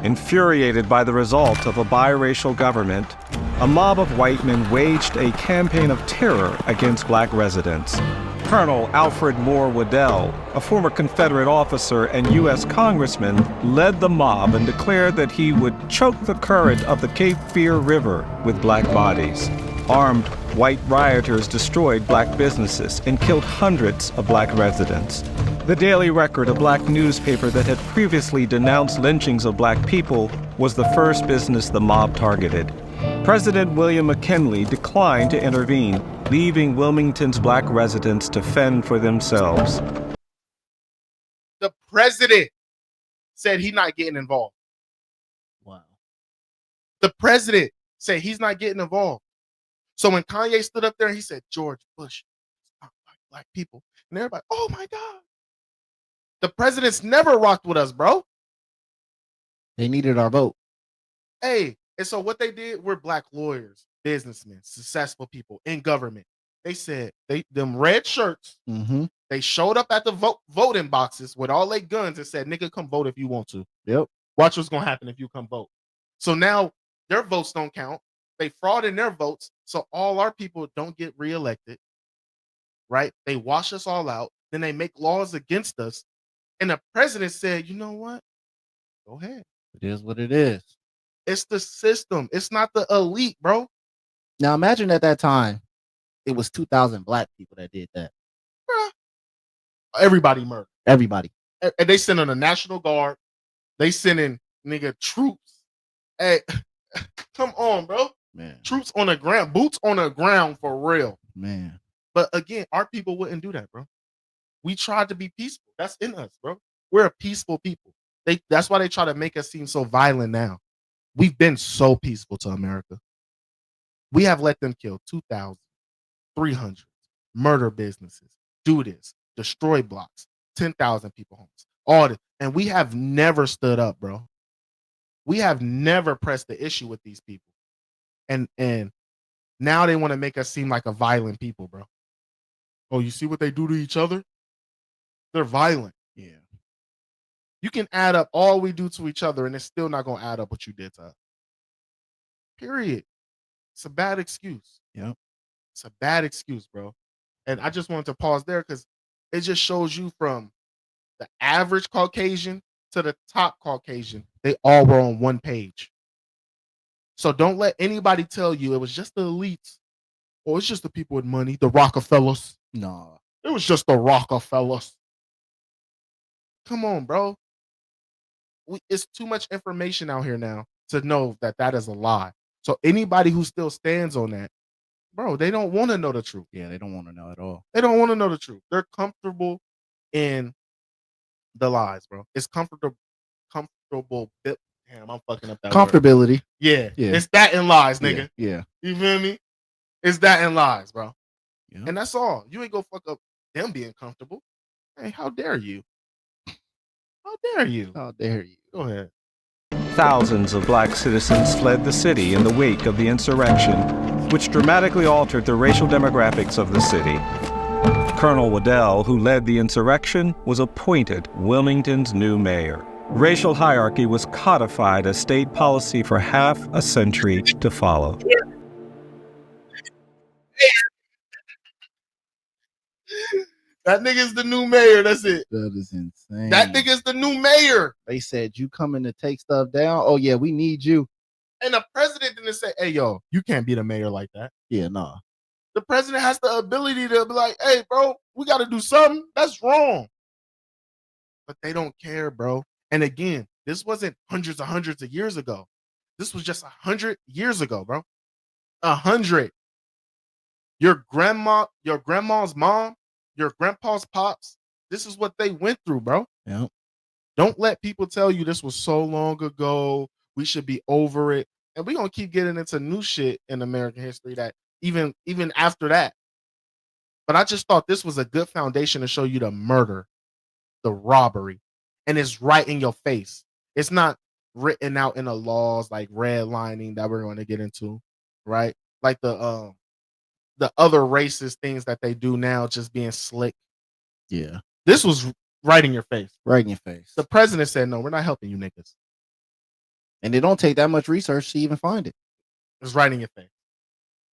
Infuriated by the result of a biracial government, a mob of white men waged a campaign of terror against black residents. Colonel Alfred Moore Waddell, a former Confederate officer and U.S. congressman, led the mob and declared that he would choke the current of the Cape Fear River with black bodies. Armed white rioters destroyed black businesses and killed hundreds of black residents. The Daily Record, a black newspaper that had previously denounced lynchings of black people, was the first business the mob targeted. President William McKinley declined to intervene, leaving Wilmington's black residents to fend for themselves. The president said he's not getting involved. Wow. The president said he's not getting involved. So when Kanye stood up there and he said, George Bush, black people, and everybody, oh my God. The president's never rocked with us, bro. They needed our vote. Hey, and so what they did, we're black lawyers, businessmen, successful people in government. They said them red shirts, they showed up at the voting boxes with all their guns and said, nigga, come vote if you want to. Yep. Watch what's going to happen if you come vote. So now their votes don't count. They fraud in their votes. So all our people don't get reelected, right? They wash us all out. Then they make laws against us. And the president said, you know what? Go ahead. It is what it is. It's the system. It's not the elite, bro. Now imagine at that time, it was 2,000 black people that did that. Bruh. Everybody murdered. Everybody. And they sent in a National Guard. They sent in nigga troops. Hey, come on, bro. Man. Troops on the ground, boots on the ground for real. Man. But again, our people wouldn't do that, bro. We tried to be peaceful. That's in us, bro. We're a peaceful people. That's why they try to make us seem so violent now. We've been so peaceful to America. We have let them kill 2,300, murder businesses, do this, destroy blocks, 10,000 people homes, all this. And we have never stood up, bro. We have never pressed the issue with these people. And now they want to make us seem like a violent people, bro. Oh, you see what they do to each other? They're violent. Yeah. You can add up all we do to each other and it's still not going to add up what you did to us. Period. It's a bad excuse. Yeah. It's a bad excuse, bro. And I just wanted to pause there because it just shows you from the average Caucasian to the top Caucasian, they all were on one page. So don't let anybody tell you it was just the elites or it's just the people with money, the Rockefellers. No. It was just the Rockefellers. Come on, bro. It's too much information out here now to know that that is a lie. So anybody who still stands on that, bro, they don't want to know the truth. Yeah, they don't want to know at all. They don't want to know the truth. They're comfortable in the lies, bro. It's comfortable. Damn, I'm fucking up that comfortability. Word. Yeah. It's that in lies, nigga. Yeah. You feel me? It's that in lies, bro. Yeah. And that's all. You ain't gonna fuck up them being comfortable. Hey, how dare you? How dare you? How dare you? Go ahead. Thousands of black citizens fled the city in the wake of the insurrection, which dramatically altered the racial demographics of the city. Colonel Waddell, who led the insurrection, was appointed Wilmington's new mayor. Racial hierarchy was codified as state policy for half a century to follow. That nigga's the new mayor. That's it. That is insane. That nigga's the new mayor. They said, you coming to take stuff down? Oh, yeah, we need you. And the president didn't say, hey, yo, you can't be the mayor like that. Yeah, nah. The president has the ability to be like, hey, bro, we got to do something. That's wrong. But they don't care, bro. And again, this wasn't hundreds of years ago. This was just 100 years ago, bro. 100. Your grandma's mom, your grandpa's pops, this is what they went through, bro. Yeah. Don't let people tell you this was so long ago. We should be over it. And we're going to keep getting into new shit in American history that even after that. But I just thought this was a good foundation to show you the murder, the robbery, and it's right in your face. It's not written out in the laws like redlining that we're going to get into, right? Like the other racist things that they do now, just being slick. Yeah. This was right in your face. Right in your face. The president said, no, we're not helping you niggas. And it don't take that much research to even find it. It's right in your face.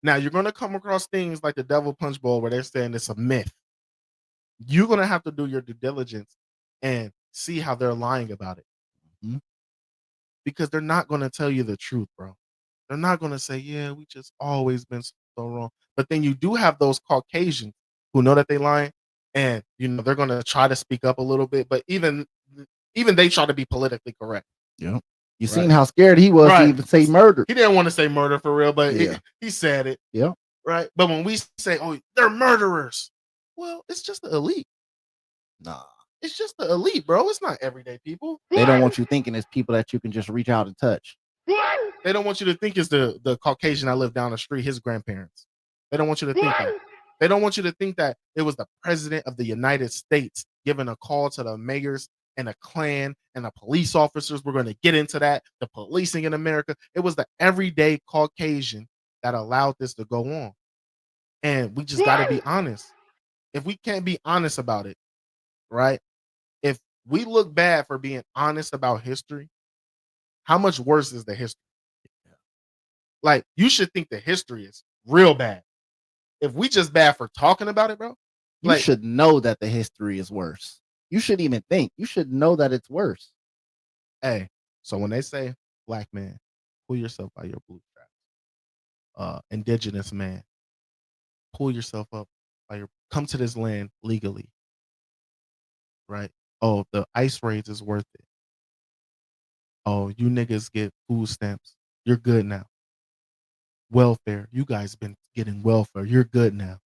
Now you're gonna come across things like the devil Punchbowl where they're saying it's a myth. You're gonna have to do your due diligence and see how they're lying about it. Mhm. Because they're not gonna tell you the truth, bro. They're not gonna say, yeah, we just always been so wrong. But then you do have those Caucasians who know that they lying, and they're gonna try to speak up a little bit, but even they try to be politically correct. Yeah. You Right. seen how scared he was to even say murder. He didn't want to say murder for real, but Yeah. he said it. Yeah. Right. But when we say, oh, they're murderers, well, it's just the elite. Nah. It's just the elite, bro. It's not everyday people. They don't want you thinking it's people that you can just reach out and touch. They don't want you to think it's the Caucasian that lived down the street, his grandparents. They don't want you to think that. They don't want you to think that it was the president of the United States giving a call to the mayors and a Klan and the police officers. We're going to get into that. The policing in America. It was the everyday Caucasian that allowed this to go on. And we just got to be honest. If we can't be honest about it, right? If we look bad for being honest about history, how much worse is the history? Like, you should think the history is real bad. If we just bad for talking about it, bro. You should know that the history is worse. You shouldn't even think. You should know that it's worse. Hey, so when they say, black man, pull yourself out of your bootstraps. Indigenous man, pull yourself up. Come to this land legally. Right? Oh, the ICE raids is worth it. Oh, you niggas get food stamps. You're good now. Welfare. You guys been getting welfare. You're good now.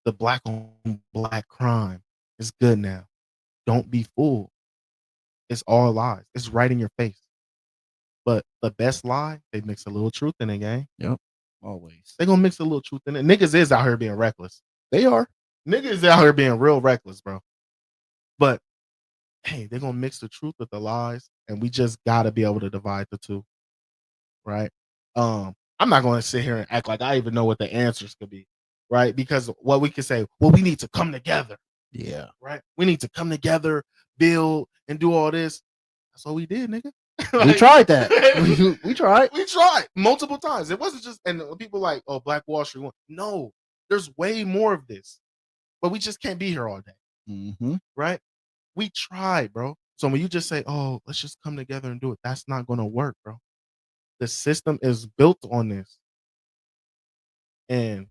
The black on black crime is good now. Don't be fooled. It's all lies. It's right in your face. But the best lie, they mix a little truth in it, gang. Yep. Always. They gonna mix a little truth in it. Niggas is out here being reckless. They are. Niggas is out here being real reckless, bro. But hey, they're gonna mix the truth with the lies, and we just gotta be able to divide the two. Right? I'm not gonna sit here and act like I even know what the answers could be, right? Because what we could say, well, we need to come together. Yeah. Right? We need to come together, build, and do all this. That's what we did, nigga. We tried that. we tried. We tried multiple times. It wasn't just, and people like, oh, Black Wall Street. No, there's way more of this, but we just can't be here all day. Mm-hmm. Right? We tried, bro. So when you just say, oh, let's just come together and do it, that's not going to work, bro. The system is built on this. And,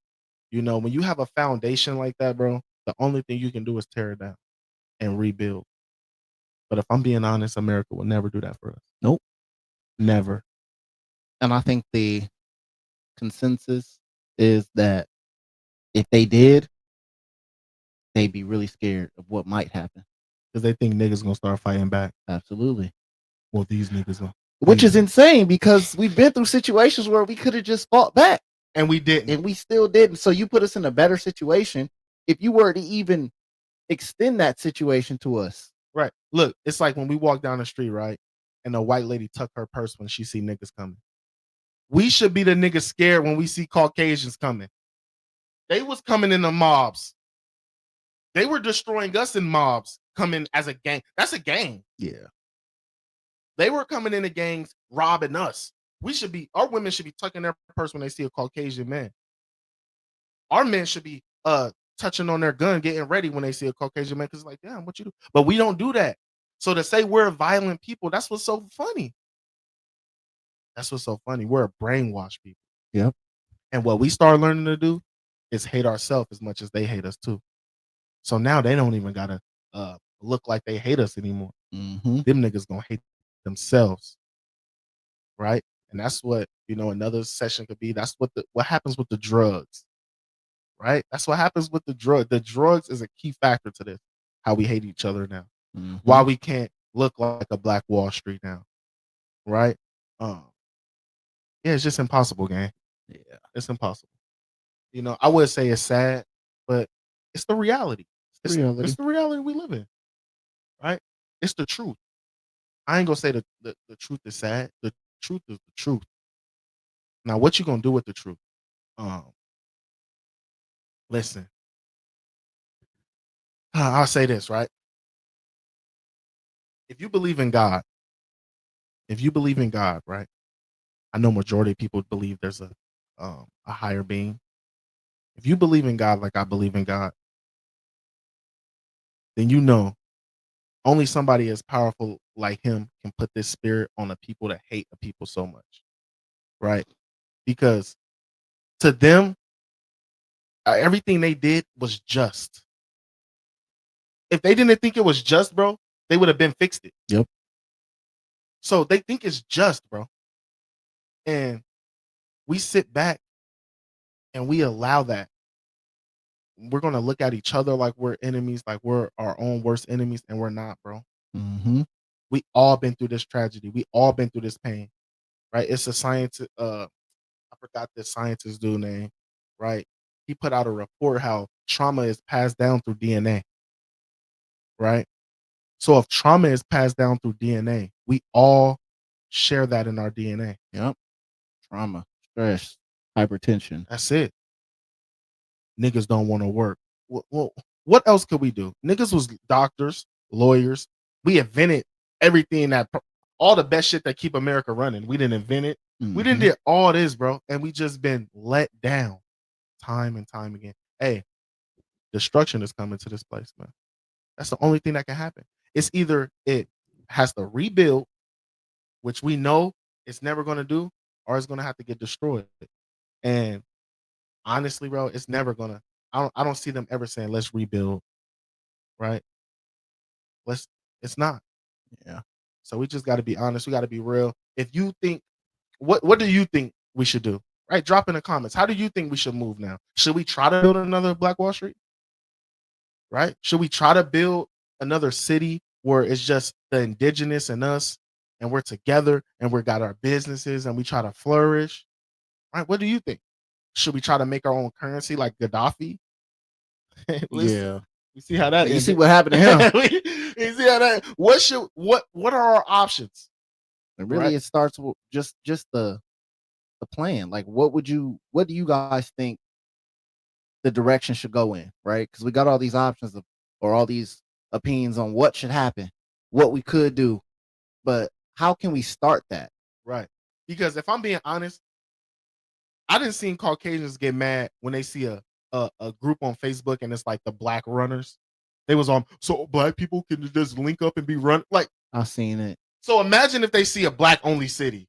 when you have a foundation like that, bro, the only thing you can do is tear it down and rebuild. But if I'm being honest, America will never do that for us. Nope. Never. And I think the consensus is that if they did, they'd be really scared of what might happen. Because they think niggas gonna start fighting back. Absolutely. Well, these niggas will. Which is insane because we've been through situations where we could have just fought back. And we didn't. And we still didn't. So you put us in a better situation if you were to even extend that situation to us. Right. Look, it's like when we walk down the street, right? And a white lady tuck her purse when she see niggas coming. We should be the niggas scared when we see Caucasians coming. They was coming in the mobs. They were destroying us in mobs, coming as a gang. That's a gang. Yeah. They were coming in the gangs, robbing us. Our women should be tucking their purse when they see a Caucasian man. Our men should be touching on their gun, getting ready when they see a Caucasian man, because like, damn, what you do? But we don't do that. So to say we're violent people, that's what's so funny. That's what's so funny. We're a brainwashed people. Yep. And what we start learning to do is hate ourselves as much as they hate us too. So now they don't even gotta look like they hate us anymore. Mm-hmm. Them niggas gonna hate themselves. Right? And that's what, another session could be. That's what happens with the drugs. Right? That's what happens with the drug. The drugs is a key factor to this. How we hate each other now. Mm-hmm. Why we can't look like a Black Wall Street now. Right? Yeah, it's just impossible, gang. Yeah. It's impossible. I would say it's sad, but it's the reality. It's the reality we live in. Right? It's the truth. I ain't gonna say the truth is sad. The truth is the truth. Now, what you gonna do with the truth? Listen. I'll say this, right? If you believe in God, right? I know majority of people believe there's a higher being. If you believe in God like I believe in God, then you know only somebody as powerful like him can put this spirit on the people that hate the people so much, right? Because to them, everything they did was just. If they didn't think it was just, bro, they would have been fixed it. Yep. So they think it's just, bro. And we sit back and we allow that. We're going to look at each other like we're enemies, like we're our own worst enemies, and we're not, bro. Mm-hmm. We all been through this tragedy. We all been through this pain, right? It's a science. I forgot this scientist dude name, right? He put out a report how trauma is passed down through DNA, right? So if trauma is passed down through DNA, we all share that in our DNA. Yep. Trauma, stress, hypertension. That's it. Niggas don't want to work. Well, what else could we do? Niggas was doctors, lawyers. We invented everything all the best shit that keep America running. We didn't invent it. Mm-hmm. We didn't do all this, bro. And we just been let down time and time again. Hey, destruction is coming to this place, man. That's the only thing that can happen. It's either it has to rebuild, which we know it's never going to do, or it's going to have to get destroyed. And honestly, bro, it's never going to. I don't see them ever saying, let's rebuild, right? It's not. Yeah. So we just got to be honest. We got to be real. If you think, what do you think we should do? Right? Drop in the comments. How do you think we should move now? Should we try to build another Black Wall Street? Right? Should we try to build another city where it's just the indigenous and us, and we're together and we got our businesses and we try to flourish? Right? What do you think? Should we try to make our own currency like Gaddafi? Yeah. You see how that? You see what happened to him? You see how that? What are our options? And really, right? It starts with just the plan. Like, what do you guys think the direction should go in, right? Because we got all these options or all these opinions on what should happen, what we could do, but how can we start that? Right. Because if I'm being honest, I didn't see Caucasians get mad when they see a group on Facebook and it's like the Black Runners. They was on, so Black people can just link up and be run. Like, I've seen it. So imagine if they see a Black only city,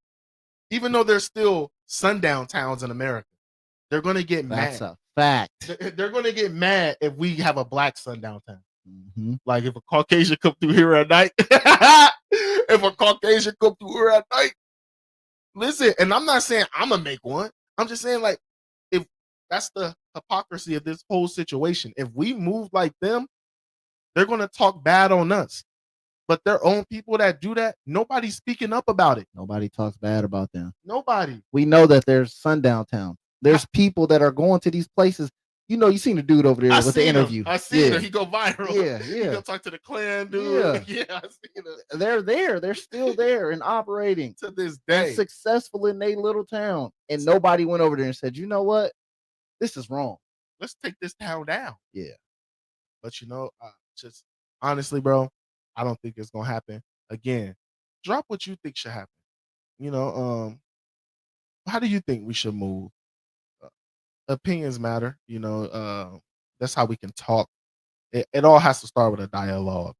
even though there's still sundown towns in America, they're going to get mad. That's a fact. They're going to get mad if we have a Black sundown town. Mm-hmm. Like if a Caucasian come through here at night, if a Caucasian come through here at night, listen, and I'm not saying I'm going to make one. I'm just saying, like, if that's the hypocrisy of this whole situation. If we move like them, they're going to talk bad on us. But their own people that do that, nobody's speaking up about it. Nobody talks bad about them. Nobody. We know that there's sundown town. There's people that are going to these places. You know, you seen the dude over there with the interview. I seen him. He go viral. Yeah. He go talk to the Klan dude. Yeah, I seen him. They're there. They're still there and operating to this day. And successful in their little town. And nobody went over there and said, you know what? This is wrong. Let's take this town down. Yeah. But just honestly, bro, I don't think it's gonna happen. Again, drop what you think should happen. How do you think we should move? Opinions matter. That's how we can talk. It all has to start with a dialogue,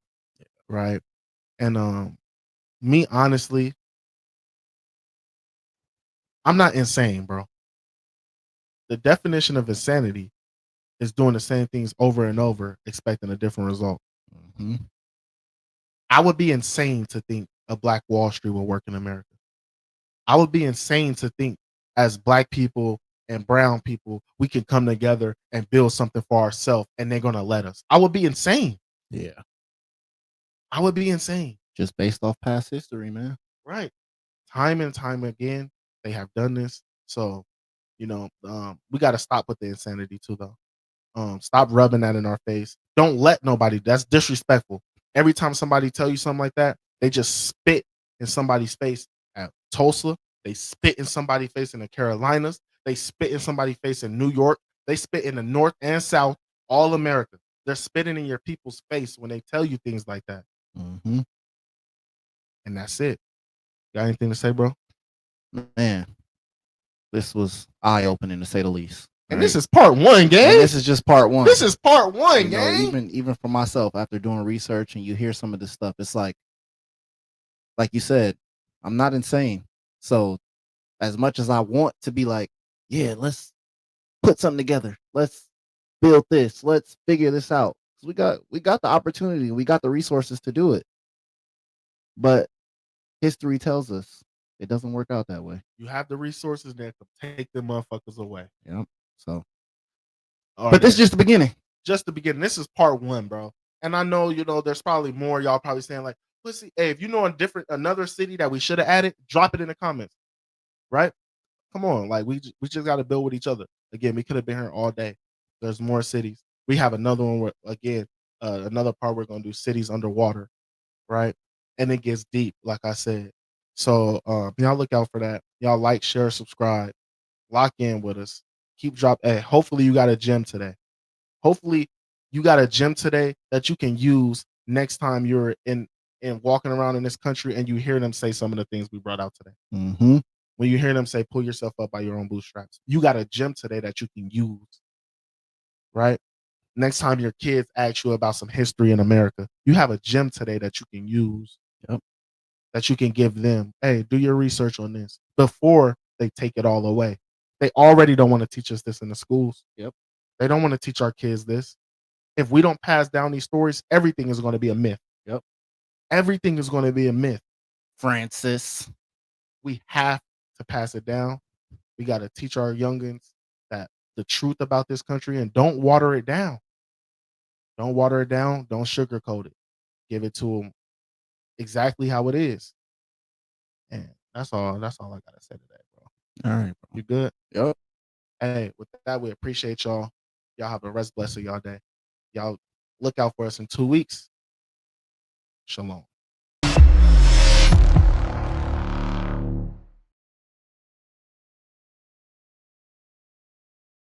right? And me, honestly, I'm not insane, bro. The definition of insanity is doing the same things over and over, expecting a different result. Mm-hmm. I would be insane to think a Black Wall Street will work in America. I would be insane to think as Black people and brown people, we can come together and build something for ourselves and they're going to let us. I would be insane. Yeah. I would be insane. Just based off past history, man. Right. Time and time again, they have done this. So, we got to stop with the insanity too, though. Stop rubbing that in our face. Don't let nobody. That's disrespectful. Every time somebody tell you something like that, they just spit in somebody's face at Tulsa. They spit in somebody's face in the Carolinas. They spit in somebody's face in New York. They spit in the North and South, all America. They're spitting in your people's face when they tell you things like that. Mm-hmm. And that's it. Got anything to say, bro? Man, this was eye-opening to say the least. And this is part one, gang. And this is just part one. This is part one, you know, gang. even for myself, after doing research and you hear some of this stuff, it's like you said, I'm not insane. So as much as I want to be like, yeah, let's put something together. Let's build this. Let's figure this out. We got the opportunity. We got the resources to do it. But history tells us it doesn't work out that way. You have the resources that can take them motherfuckers away. Yep. So, but this is just the beginning. Just the beginning. This is part one, bro. And I know, there's probably more. Y'all probably saying like, "Pussy, hey, if you know another city that we should have added, drop it in the comments." Right? Come on, like we just got to build with each other. Again, we could have been here all day. There's more cities. We have another one where, again, another part we're gonna do cities underwater, right? And it gets deep, like I said. So y'all look out for that. Y'all like, share, subscribe, lock in with us. Keep dropping. Hey, hopefully you got a gem today. Hopefully you got a gem today that you can use next time you're in walking around in this country and you hear them say some of the things we brought out today. Mm-hmm. When you hear them say, pull yourself up by your own bootstraps, you got a gem today that you can use, right? Next time your kids ask you about some history in America, you have a gem today that you can use, that you can give them. Hey, do your research on this before they take it all away. They already don't want to teach us this in the schools. Yep. They don't want to teach our kids this. If we don't pass down these stories, everything is going to be a myth. Yep. Everything is going to be a myth. Francis, we have to pass it down. We got to teach our youngins that the truth about this country, and don't water it down. Don't water it down. Don't sugarcoat it. Give it to them exactly how it is. And that's all I got to say today, bro. All right, bro. You good? Yep. Hey, with that, we appreciate y'all. Y'all have a rest blessed of y'all day. Y'all look out for us in 2 weeks. Shalom.